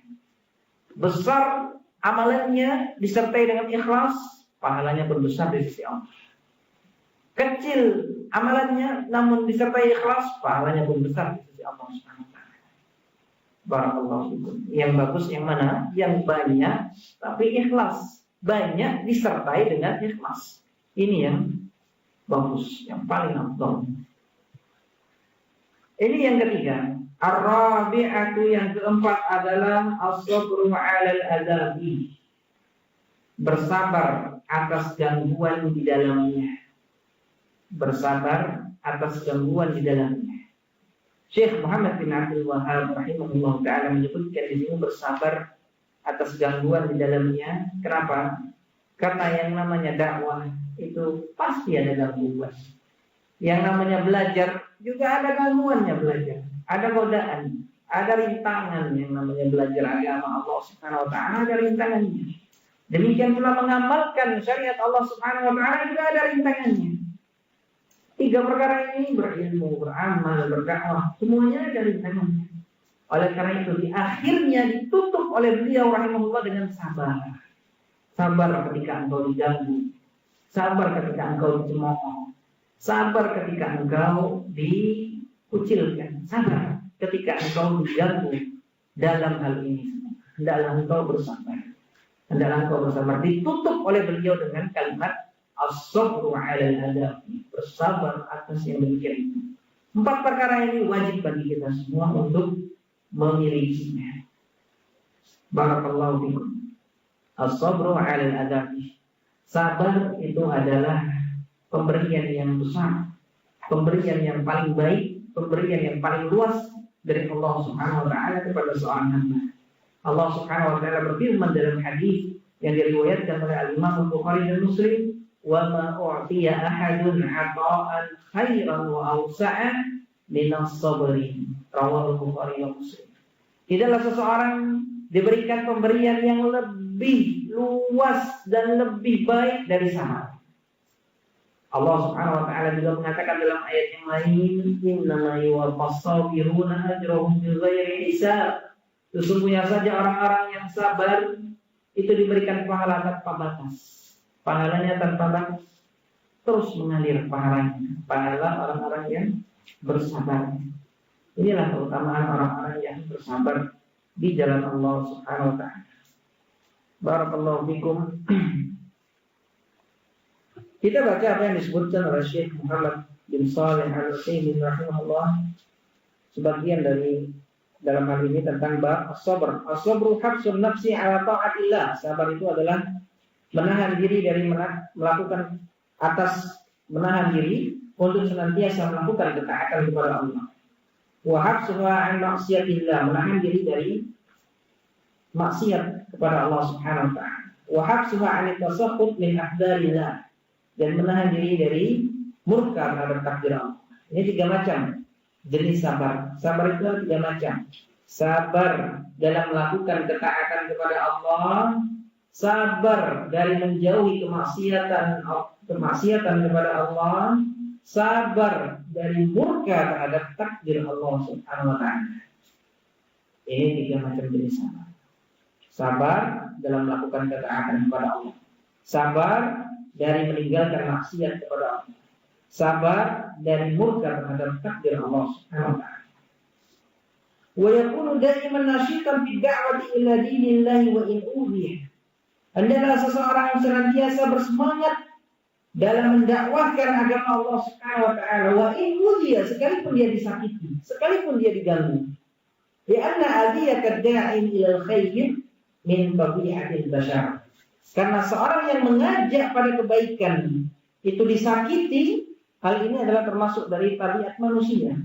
Besar amalannya disertai dengan ikhlas, pahalanya pun besar di sisi Allah. Kecil amalannya namun disertai ikhlas, pahalanya pun besar di sisi Allah Subhanahu wa taala. Barakallahu fikum. Yang bagus yang mana? Yang banyak tapi ikhlas. Banyak disertai dengan ikhlas. Ini yang bagus, yang paling afdal. Ini yang ketiga. Ar-rabi'atu, yang keempat adalah as-sabru 'alal adabi. Bersabar atas gangguan di dalamnya. Bersabar atas gangguan di dalamnya. Syekh Muhammad bin Abdul Wahhab rahimahullah ta'ala menyebutkan di sini bersabar atas gangguan di dalamnya. Kenapa? Karena yang namanya dakwah itu pasti ada gangguan. Yang namanya belajar juga ada gangguannya belajar. Ada godaan, ada rintangan yang namanya belajar agama Allah Subhanahu wa taala, ada rintangannya. Demikian pula mengamalkan syariat Allah Subhanahu wa taala juga ada rintangannya. Tiga perkara ini, berilmu, beramal, berdakwah, semuanya ada rintangannya. Oleh karena itu di akhirnya ditutup oleh beliau rahimahullah dengan sabar. Sabar ketika engkau diganggu, sabar ketika engkau dicemooh, sabar ketika engkau dikucilkan, sabar ketika engkau diganggu dalam hal ini. Hendaklah engkau bersabar. Hendaklah engkau bersabar. Ditutup oleh beliau dengan kalimat as-sabru 'alal adabi, bersabar atas yang demikian itu. 4 perkara ini wajib bagi kita semua untuk memilikinya. Barakallahu fikum. As-sabru 'alal adabi. Sabar itu adalah pemberian yang besar, pemberian yang paling baik, pemberian yang paling luas dari Allah Subhanahu wa taala kepada seorang hamba. Allah Subhanahu wa taala berfirman dalam hadis yang diriwayatkan oleh Al-Imam Al-Bukhari dan Muslim, "Wa ma u'tiya ahadun 'ata'an khairan wa awsa'a min as-sabri." Rawahu Bukhari dan Muslim. Tidaklah seseorang diberikan pemberian yang lebih luas dan lebih baik dari sabar. Allah Subhanahu wa taala juga mengatakan dalam ayat yang lain, "Innama yuwaffas sabiruna ajrahum bighairi hisab." Sesungguhnya saja orang-orang yang sabar itu diberikan pahala tanpa batas. Pahalanya tanpa batas. Terus mengalir pahalanya. Pahala orang-orang yang bersabar. Inilah keutamaan orang-orang yang bersabar di jalan Allah Subhanahu wa taala. Barakallahu fikum. Kita baca apa yang disebutkan oleh Syekh Muhammad bin Shalih Al-Utsaimin rahimahullah, sebagian dari dalam hal ini tentang bab as-sabr. As-sabru habsun nafsi ala ta'atillah. Sabar itu adalah menahan diri dari melakukan menahan diri untuk senantiasa melakukan ketaatan kepada Allah. Wa habsuha an maksiatillah, menahan diri dari maksiat kepada Allah Subhanahu wa taala. Wa habsuha an tasakhut min aqdarillah, dan menahan diri dari murka terhadap takdir Allah. Ini 3 macam jenis sabar. Sabar itu ada 3 macam. Sabar dalam melakukan ketaatan kepada Allah, sabar dari menjauhi kemaksiatan kepada Allah, sabar dari murka terhadap takdir Allah Subhanahu wa taala. Ini 3 macam jenis sabar. Sabar dalam melakukan ketaatan kepada Allah, sabar dari meninggalkan maksiat kepada Allah, sabar dari murka terhadap takdir Allah Subhanahu wa taala. Wa yakunu da'iman nashitan fi da'wati ila dinillahi wa in udhiya. Hendaklah seseorang senantiasa bersemangat dalam mendakwahkan agama Allah Subhanahu wa taala, wa in udhiya, sekalipun dia disakiti, sekalipun dia diganggu. Li'anna adiyaka da'in ila al-khair min tabi'atil bashar. Karena seorang yang mengajak pada kebaikan itu disakiti, Hal ini adalah termasuk dari tabiat manusia.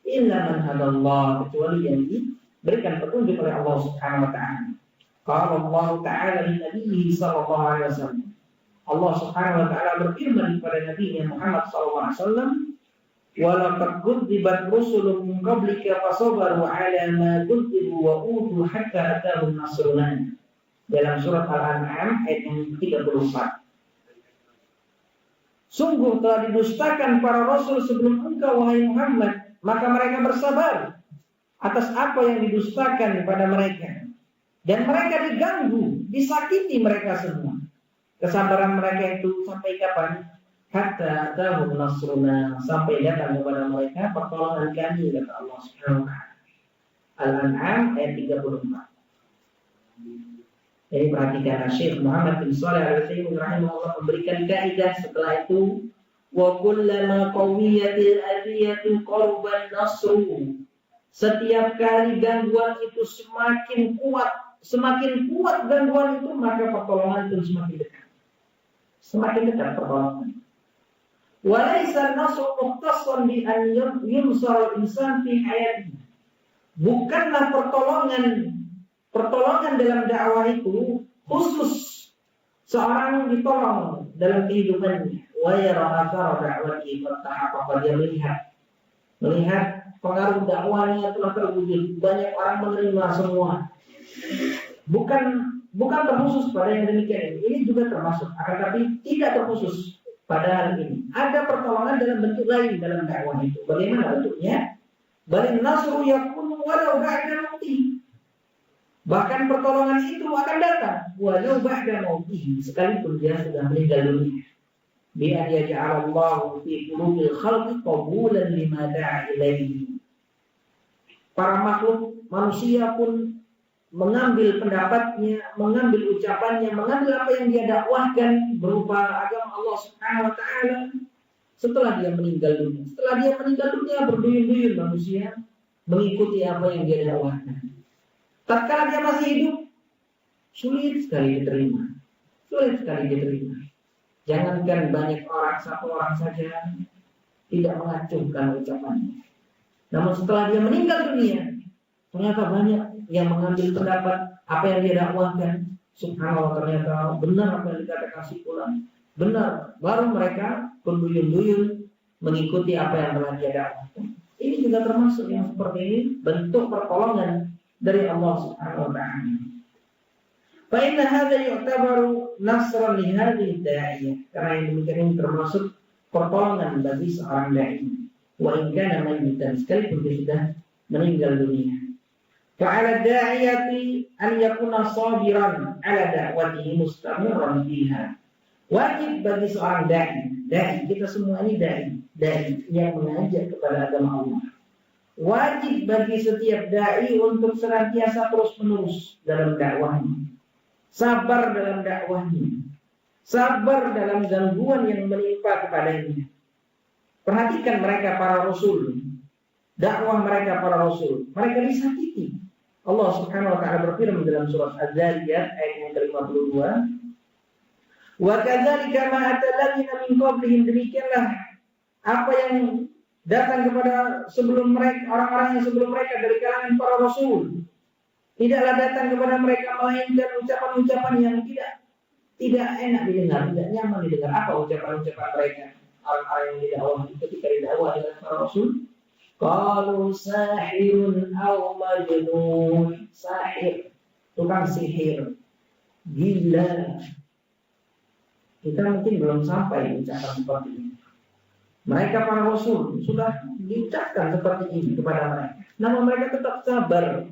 Illa man hadallah, kecuali yang diberikan petunjuk oleh Allah Subhanahu wa taala. Qala Allah taala li nabiyhi sallallahu alaihi wasallam. Allah Subhanahu wa taala berfirman kepada Nabi Muhammad sallallahu alaihi wasallam, "Wa laqad kudzibat rusulun min qablika fasabaru 'ala ma kudzibu wa utu hatta atahum nasruna." Dalam surat Al-An'am ayat yang 34. Sungguh telah didustakan para rasul sebelum engkau wahai Muhammad, maka mereka bersabar atas apa yang didustakan pada mereka. Dan mereka diganggu, disakiti mereka semua. Kesabaran mereka itu sampai kapan? Hatta atahum nasruna, sampai datang kepada mereka pertolongan kami, kata Allah Subhanahu wa taala. Al-An'am ayat 34. Jadi perhatikan, Syekh Muhammad bin Shalih Al-Utsaimin rahimahullah memberikan kaidah setelah itu, wa kullama qawiyatil adiyatu qarban nasru. Setiap kali gangguan itu semakin kuat gangguan itu, maka pertolongan itu semakin dekat. Semakin dekat pertolongan. Wa laisa nasru mukhtassan bi an yumsar al-insan fi hayatihi. Bukanlah pertolongan dalam dakwah itu khusus seorang ditolong dalam kehidupannya. Wa yara athara da'wati fatahaqqa, dia melihat pengaruh dakwahnya telah terwujud, banyak orang menerima semua. Bukan terkhusus pada yang demikian ini juga termasuk, akan tapi tidak terkhusus pada hal ini. Ada pertolongan dalam bentuk lain dalam dakwah itu. Bagaimana bentuknya? Balin nasru yakunu walau ba'da mauti. Bahkan pertolongan itu akan datang walau ba'da mautihi, sekalipun dia sudah meninggal dunia. Bi an yaj'alallahu fi qulubil khalqi qabulan lima da'a ilaihi. Para makhluk manusia pun mengambil pendapatnya, mengambil ucapannya, mengambil apa yang dia dakwahkan berupa agama Allah Subhanahu wa taala setelah dia meninggal dunia. Setelah dia meninggal dunia, berduyun-duyun manusia mengikuti apa yang dia dakwahkan. Tatkala dia masih hidup, sulit sekali diterima. Jangankan banyak orang, satu orang saja tidak mengacungkan ucapannya. Namun setelah dia meninggal dunia, ternyata banyak yang mengambil pendapat apa yang dia dakwahkan. Subhanallah, ternyata benar apa yang dikatakan si fulan. Benar, baru mereka berduyun-duyun mengikuti apa yang telah dia dakwahkan. Ini juga termasuk yang seperti ini, bentuk pertolongan dari Allah Subhanahu wa taala. Fa inna hadza yu'tabaru nasran li hadhihi da'iyah. Karena yang demikian ini termasuk pertolongan bagi seorang dai. Wa in kana mayyitan, sekalipun dia sudah meninggal dunia. Fa 'ala da'iyati an yakuna sabiran 'ala da'watihi mustamirran fiha. Wajib bagi seorang dai, kita semua ini dai yang mengajak kepada agama Allah. Wajib bagi setiap dai untuk senantiasa terus-menerus dalam dakwahnya. Sabar dalam dakwahnya. Sabar dalam gangguan yang menimpa kepadanya. Perhatikan mereka para rasul. Dakwah mereka para rasul. Mereka disakiti. Allah Subhanahu wa taala berfirman dalam surat Az-Zariyat ayat yang ke-52. Wa kadzalika ma atalladzina min qablihim, demikianlah apa yang datang kepada sebelum mereka, orang-orang yang sebelum mereka dari kalangan para rasul. Tidaklah datang kepada mereka melainkan ucapan-ucapan yang tidak enak didengar, tidak nyaman didengar. Apa ucapan-ucapan mereka? Orang-orang yang didakwah ketika didakwah oleh para rasul, qalu sahirun aw majnun. Sahir, tukang sihir, gila. Kita mungkin belum sampai ucapan seperti ini. Mereka para rasul sudah diucapkan seperti ini kepada mereka. Namun mereka tetap sabar.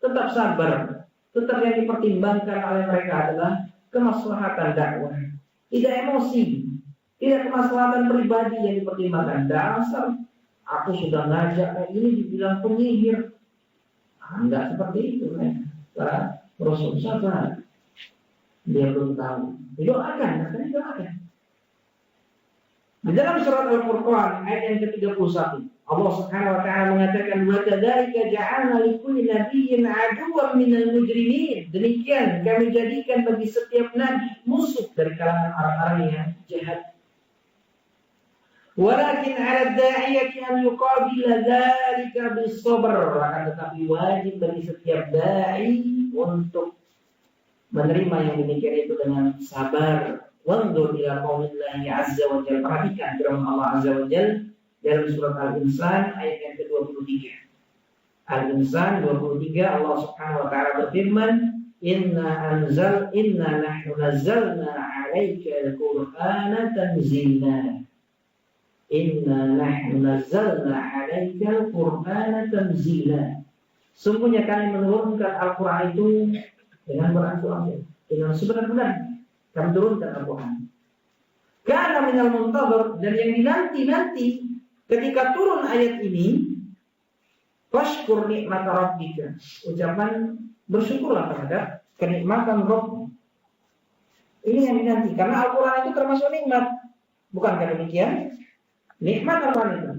Tetap yang dipertimbangkan oleh mereka adalah kemaslahatan dakwah. Tidak emosi. Tidak kemaslahatan pribadi yang dipertimbangkan. Dasar aku sudah ngajak ini dibilang penyihir. Enggak seperti itu mereka. Para rasul sabar. Dia belum tahu. Didoakan. Di dalam surat Al-Furqan ayat yang ke-31, Allah Subhanahu wa taala mengatakan, "Wa kadzalika ja'alna likulli nabiyyin 'aduwwan minal mujrimin." Demikian kami jadikan bagi setiap nabi musuh dari kalangan orang-orang yang jahat. Walakin 'ala ad-da'iyati an yuqabila dzalika bis-sabr. Akan tetapi wajib bagi setiap dai untuk menerima yang demikian itu dengan sabar. Wanzur ila qaulillahi azza wa jalla. Perhatikan firman Allah azza wa jalla dalam surat Al-Insan ayat yang ke-23. Al-Insan 23 Allah Subhanahu wa taala berfirman, Inna nahnu nazzalna 'alaika al-Qur'ana tanzila. Inna nahnu nazzalna 'alaika al-Qur'ana tanzila. Sungguhnya kami menurunkan Al-Qur'an itu dengan berangsur-angsur, dengan sebenar-benarnya kami turunkan Al-Qur'an. Kana minal muntazir, dan yang dinanti-nanti ketika turun ayat ini, fashkur nikmat rabbika, ucapan bersyukurlah terhadap kenikmatan Rabb. Ini yang dinanti, karena Al-Quran itu termasuk nikmat. Bukankah demikian? Nikmat Al-Quran itu.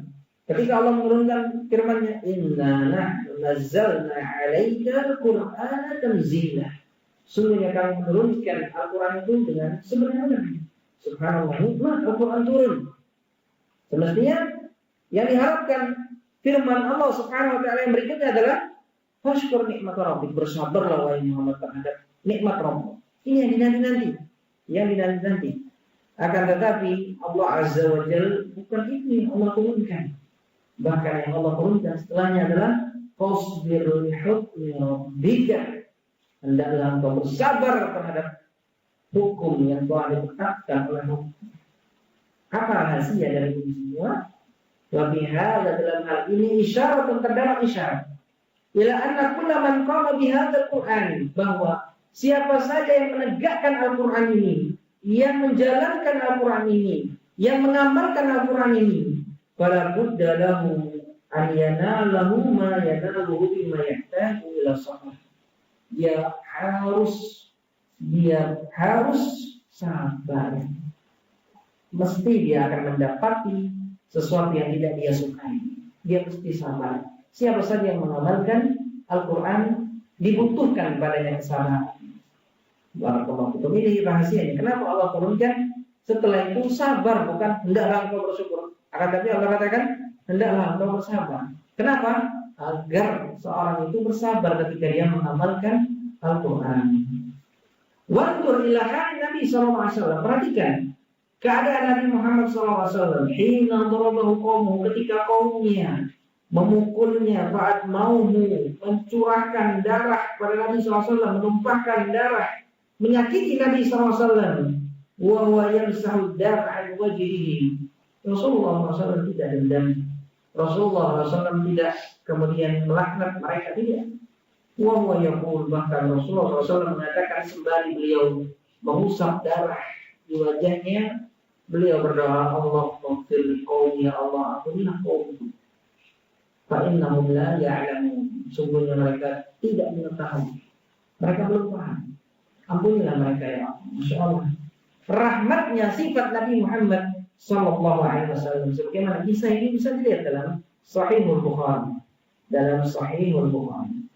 Ketika Allah menurunkan firman-Nya, Inna nahnu nazzalna 'alaika al-Qur'ana tanzila. Sungguhnya kami menurunkan Al-Quran itu dengan sebenarnya. Subhanallah, nikmat Al-Quran turun. Semestinya yang diharapkan firman Allah Subhanahu wa taala yang berikutnya adalah fashkur nikmat rabbik, bersabarlah wahai Muhammad terhadap nikmat Rabb. Ini yang dinanti-nanti. Akan tetapi Allah Azza wa Jalla bukan itu yang Allah turunkan. Bahkan yang Allah turunkan setelahnya adalah fasbir li hukmi rabbika. Hendaklah engkau bersabar terhadap hukum yang telah ditetapkan oleh hukum. Apa rahasia dari ini semua? Lebih hal dalam hal ini isyarat terdapat isyarat. Ila anna kulla man qama bihadzal Qur'an, bahwa siapa saja yang menegakkan Al-Qur'an ini, yang menjalankan Al-Qur'an ini, yang mengamalkan Al-Qur'an ini, fala budda lahu an yanalahu ma yanaluhu bima yahtaju ila sabr. Dia harus sabar. Mesti dia akan mendapati sesuatu yang tidak dia sukai. Dia mesti sabar. Siapa saja yang mengamalkan Al-Quran dibutuhkan padanya kesabaran. Barakallahu fikum. Ini rahasianya. Kenapa Allah turunkan setelah itu sabar, bukan hendaklah engkau bersyukur. Akan tapi Allah katakan hendaklah engkau bersabar. Kenapa? Agar seorang itu bersabar ketika dia mengamalkan Al-Quran. Wanzur ila hal Nabi SAW. Perhatikan keadaan Nabi Muhammad SAW. Hina darabahu qaumuhu, ketika kaumnya memukulnya, saat mauhu, mencurahkan darah pada Nabi SAW, menumpahkan darah, menyakiti Nabi SAW. Wa huwa yamsahu dar'an wajhihi. Rasulullah SAW tidak dendam. Rasulullah SAW tidak kemudian melaknat mereka, tidak. Wa huwa yaqul, bahkan Rasulullah SAW mengatakan sembari beliau mengusap darah di wajahnya, beliau berdoa, Allahumma fir qaumi, ya Allah, ampunilah kaumku. Fa innahum la ya'lamun. Sungguhnya mereka tidak mengetahui. Mereka belum paham. Ampunilah mereka ya Allah. Masya Allah. Rahmatnya sifat Nabi Muhammad sallallahu alaihi wasallam. Sebagaimana kisah ini bisa dilihat dalam Sahihul Bukhari. Dalam Sahihul Bukhari.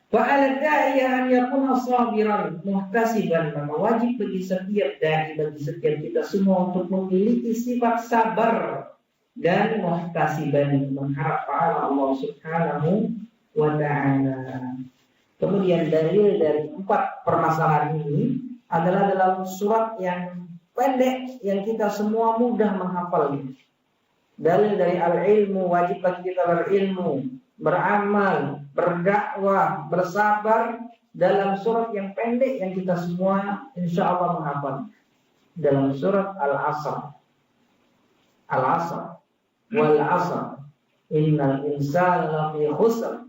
Fa'ala da'iyah an yakuna sabiran muhtasiban. Maka wajib bagi setiap dai, bagi setiap kita semua untuk memiliki sifat sabar dan muhtasiban, mengharap pahala Allah Subhanahu wa ta'ala. Kemudian dalil dari 4 permasalahan ini adalah dalam surat yang pendek yang kita semua mudah menghafalnya. Dalil dari al-ilmu, wajib bagi kita berilmu, beramal, berdakwah, bersabar dalam surat yang pendek yang kita semua insyaallah menghafal. Dalam surat Al-Asr. Al-Asr. Wal 'asr innal insana lafi khusr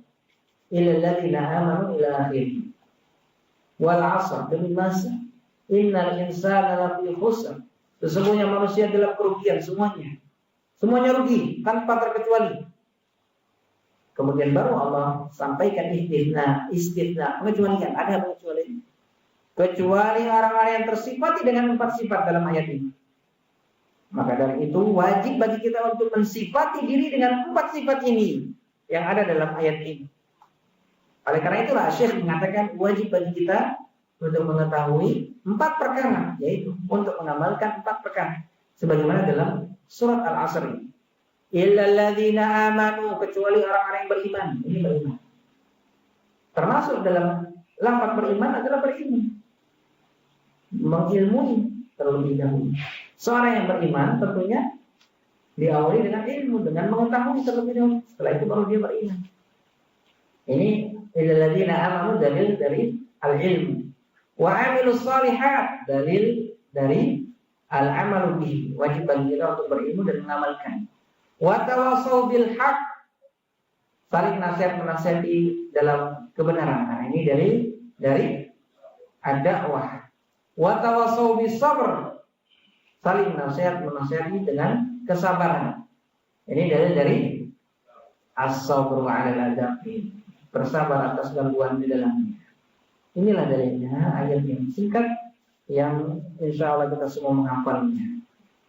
illa alladziina aamanu ila akhirih. Wal 'asr, demi masa, innal insana lafi khusr, sesungguhnya manusia dalam kerugian semuanya rugi tanpa terkecuali. Kemudian baru Allah sampaikan istitsna, pengecualian. Ada pengecualian? Kecuali orang-orang yang tersifati dengan 4 sifat dalam ayat ini. Maka dari itu wajib bagi kita untuk mensifati diri dengan 4 sifat ini yang ada dalam ayat ini. Oleh karena itulah Syekh mengatakan wajib bagi kita untuk mengetahui 4 perkara, yaitu untuk mengamalkan 4 perkara sebagaimana dalam surat Al-Asr. Illal ladzina amanu, kecuali orang-orang yang beriman. Ini beriman. Termasuk dalam lafaz beriman adalah beriman. Mengilmui terlebih dahulu. Seorang yang beriman tentunya diawali dengan ilmu, dengan mengetahui terlebih dahulu. Setelah itu baru dia beriman. Ini illal ladzina amanu dalil dari al-ilmu. Wa 'amilus shalihat, dalil dari al-amalu bihi. Wajib bagi kita untuk berilmu dan mengamalkan. Wa tawassaw bil haqq, saling nasihat menasihati dalam kebenaran. Nah, ini dari ad-da'wah. Wa tawassaw bis sabr, saling nasihat menasihati dengan kesabaran. Ini dari as-sabru 'alal adab, bersabar atas gangguan di dalamnya. Inilah dalilnya, ayat yang singkat yang insya Allah kita semua menghafalnya.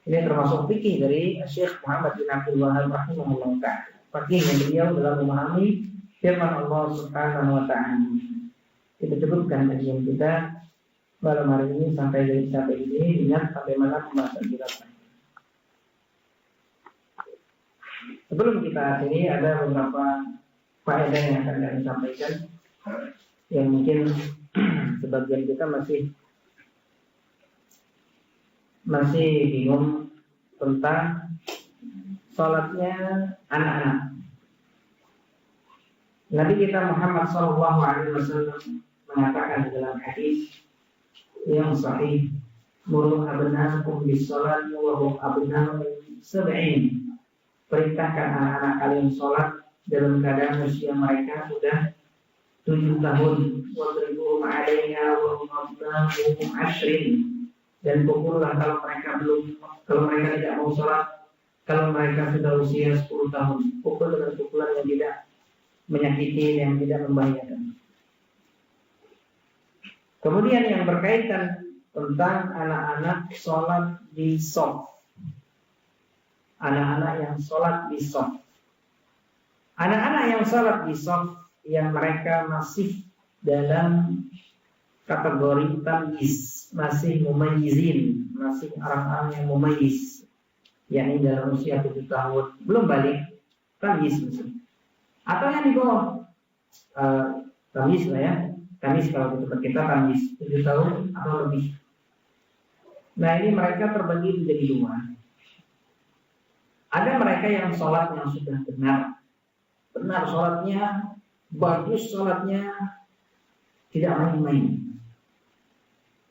Ini termasuk fikih dari Syekh Muhammad bin Abdul Wahhab rahimahullah ta'ala. Fikihnya beliau dalam memahami firman Allah Subhanahu wa ta'ala. Kita cukupkan kajian kita malam hari ini sampai ini, ingat sampai mana pembahasan kita. Sebelum kita akhiri, ada beberapa faedah yang akan kami sampaikan yang mungkin sebagian kita masih bingung tentang sholatnya anak-anak. Nabi kita Muhammad SAW mengatakan dalam hadis yang sahih, muru abnaakum bis sholat wa hum abna'u sab'in. Perintahkan anak-anak kalian sholat dalam keadaan usia mereka sudah 7 tahun. Wadribuhum 'alaiha wa hum abna'u 10. Dan pukullah kalau mereka tidak mau sholat, kalau mereka sudah usia 10 tahun. Pukul dengan pukulan yang tidak menyakiti, yang tidak membahayakan. Kemudian yang berkaitan tentang anak-anak sholat di shaf. Anak-anak yang sholat di shaf. Anak-anak yang sholat di shaf yang mereka masih dalam kategori tamyiz, masih mumayyizin, masih orang-orang yang mumayyiz, yakni dalam usia 7 tahun, belum balik, tamyiz misalnya. Atau yang di bawah tamyiz lah ya. Tamyiz kalau di tempat kita tamyiz 7 tahun atau lebih. Nah, ini mereka terbagi menjadi 2. Ada mereka yang sholatnya sudah benar sholatnya, bagus sholatnya, tidak main-main.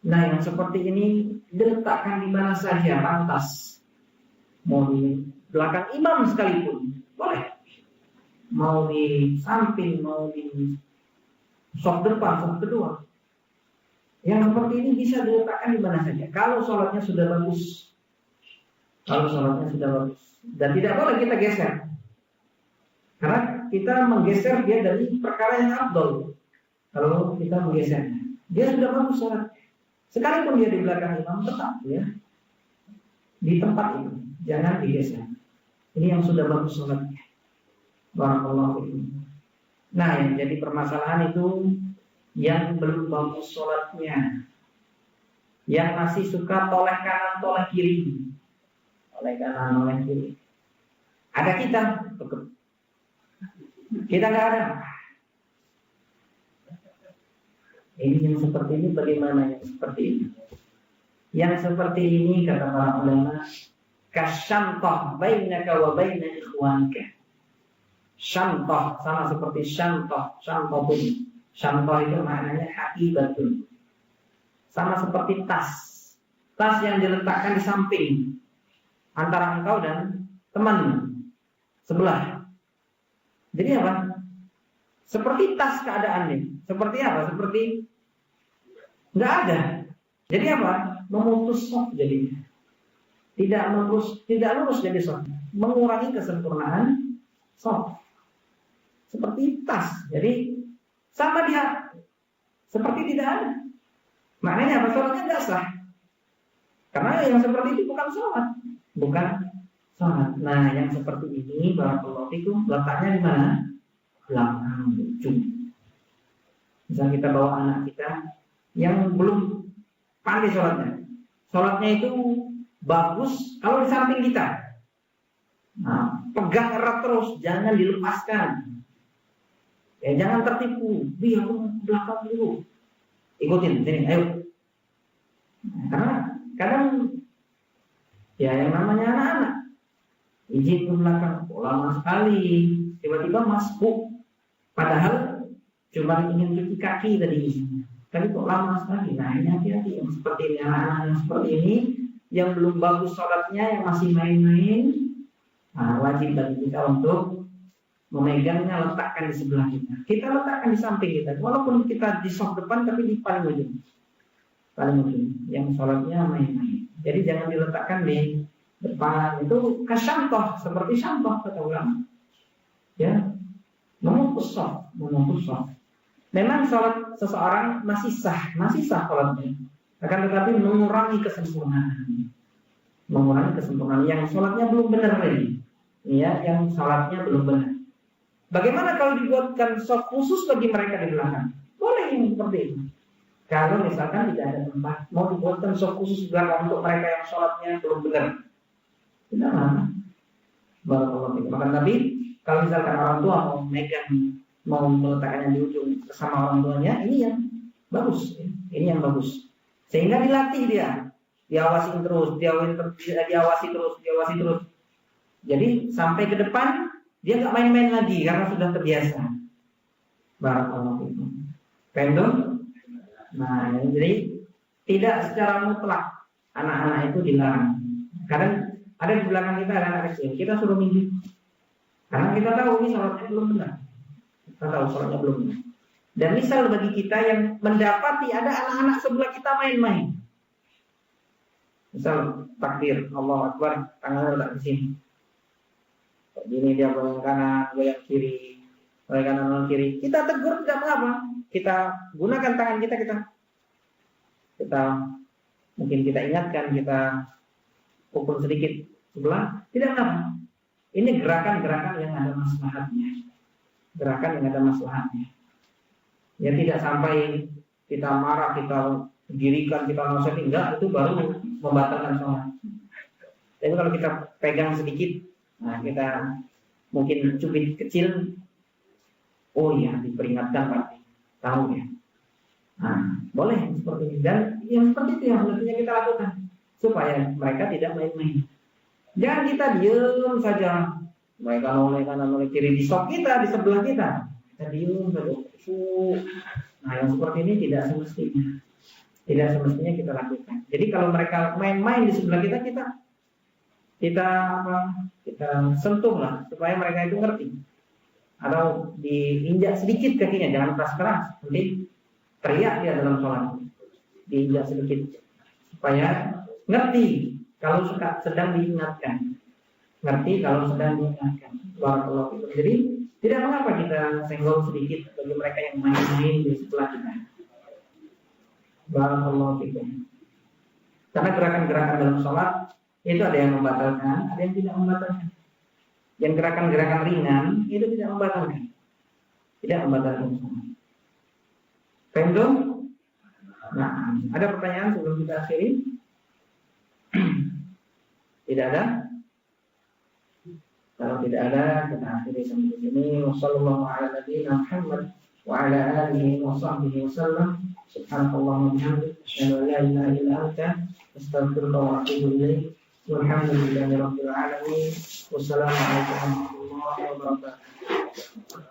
Nah, yang seperti ini diletakkan di mana saja pantas. Mau di belakang imam sekalipun boleh. Mau di samping, mau di shaf depan, shaf kedua. Yang seperti ini bisa diletakkan di mana saja. Kalau sholatnya sudah bagus, dan tidak boleh kita geser, karena kita menggeser dia dari perkara yang afdol. Kalau kita menggesernya, dia sudah bagus sholat. Sekalipun dia di belakang imam, tetap ya di tempat itu, jangan digeser. Ini yang sudah bagus sholatnya. Barakallahu fiikum. Nah, yang jadi permasalahan itu yang belum bagus sholatnya, yang masih suka toleh kanan, toleh kiri, toleh kanan, toleh kiri. Ada kita nggak ada. Ini yang seperti ini bagaimana yang seperti ini? Yang seperti ini kata para ulama, kasyantah bainaka wa baina ikhwanka. Syantah sama seperti syantah, syantahun. Syantah itu maknanya hakibatun. Sama seperti tas. Tas yang diletakkan di samping antara engkau dan teman sebelah. Jadi apa? Seperti tas keadaannya. Seperti apa? Seperti nggak ada. Jadi apa? Memutus shaf jadinya. Tidak lurus jadi shaf. Mengurangi kesempurnaan shaf. Seperti tas. Jadi sama dia. Seperti tidak ada. Maknanya apa? Sholatnya nggak sah. Karena yang seperti itu bukan sholat. Bukan sholat. Nah, yang seperti ini barakallahu fikum, letaknya di mana? Belakang ujung. Misal kita bawa anak kita yang belum pandai sholatnya. Sholatnya itu bagus kalau di samping kita. Nah, pegang erat terus, jangan dilepaskan. Ya, jangan tertipu. Biar aku belakang dulu. Ikutin, sini, ayo. Karena kadang ya yang namanya anak-anak izin ke belakang lama sekali, tiba-tiba masuk. Padahal cuma ingin cuci kaki tadi, tapi kok lama sekali. Nah ini hati-hati yang seperti ini, anak-anak yang seperti ini, yang belum bagus sholatnya, yang masih main-main. Nah, wajib bagi kita untuk memegangnya, letakkan di sebelah kita. Kita letakkan di samping kita, walaupun kita di soft depan, tapi di paling ujung. Paling ujung, yang sholatnya main-main. Jadi jangan diletakkan di depan. Itu kasyamtoh, seperti syamtoh kata ulama. Ya, memutus soft. Memang sholat seseorang masih sah sholatnya. Akan tetapi mengurangi kesempurnaan. Yang sholatnya belum benar lagi. Ya, yang sholatnya belum benar. Bagaimana kalau dibuatkan soft khusus bagi mereka di belakang? Boleh yang seperti itu. Kalau misalkan tidak ada tempat, mau dibuatkan soft khusus belakang untuk mereka yang sholatnya belum benar, tidak apa. Barakallahu fiikum. Bahkan tapi kalau misalkan orang tua mau meletakkannya di ujung bersama orang tuanya, ini yang bagus. Sehingga dilatih dia, diawasi terus. Jadi sampai ke depan dia nggak main-main lagi karena sudah terbiasa. Barakallahu fiikum. Pendek. Nah, jadi tidak secara mutlak anak-anak itu dilarang. Kadang ada di belakang kita ada anak kecil, kita suruh minggir. Karena kita tahu ini sholatnya belum benar. Dan misal bagi kita yang mendapati ada anak-anak sebelah kita main-main. Misal takbir, Allahu Akbar, tangannya letak di sini. Begini dia goyang kanan, goyang kiri, goyang kanan, goyang kiri. Kita tegur tidak apa-apa. Kita gunakan tangan kita mungkin kita ingatkan, kita pukul sedikit sebelah, tidak apa. Ini gerakan-gerakan yang ada maslahatnya. Ya tidak sampai kita marah, kita dirikan, kita nasihatin, enggak, itu baru membatalkan sholat. Tapi kalau kita pegang sedikit, nah kita mungkin cubit kecil, oh iya diperingatkan berarti tahu ya. Nah, boleh seperti ini. Dan yang seperti itu yang harusnya kita lakukan supaya mereka tidak main-main. Jangan kita diam saja. Mereka noleh kanan noleh kiri di stok kita, di sebelah kita. Kita diam saja. Nah, yang seperti ini tidak semestinya kita lakukan. Jadi kalau mereka main-main di sebelah kita, kita sentuh lah supaya mereka itu ngerti. Atau diinjak sedikit kakinya, jangan keras-keras. Nanti teriak dia dalam sholat. Diinjak sedikit supaya ngerti kalau sedang diingatkan. Barakallahu fiikum. Jadi tidak mengapa kita senggol sedikit bagi mereka yang main-main di sebelah kita. Barakallahu fiikum. Karena gerakan-gerakan dalam sholat itu ada yang membatalkan, ada yang tidak membatalkan. Yang gerakan-gerakan ringan itu tidak membatalkan. Pendek. Nah, ada pertanyaan sebelum kita akhiri? Tidak ada? Kalau tidak ada, kita akhiri sampai di sini. Wassallallahu ala nabiyyina Muhammad wa ala alihi wa sahbihi wasallam. Subhanallahumma wa bihamdihi, asyhadu an la ilaha illa anta, astaghfiruka wa atubu ilaik. Walhamdulillahi rabbil alamin. Wassalamualaikum warahmatullahi wabarakatuh.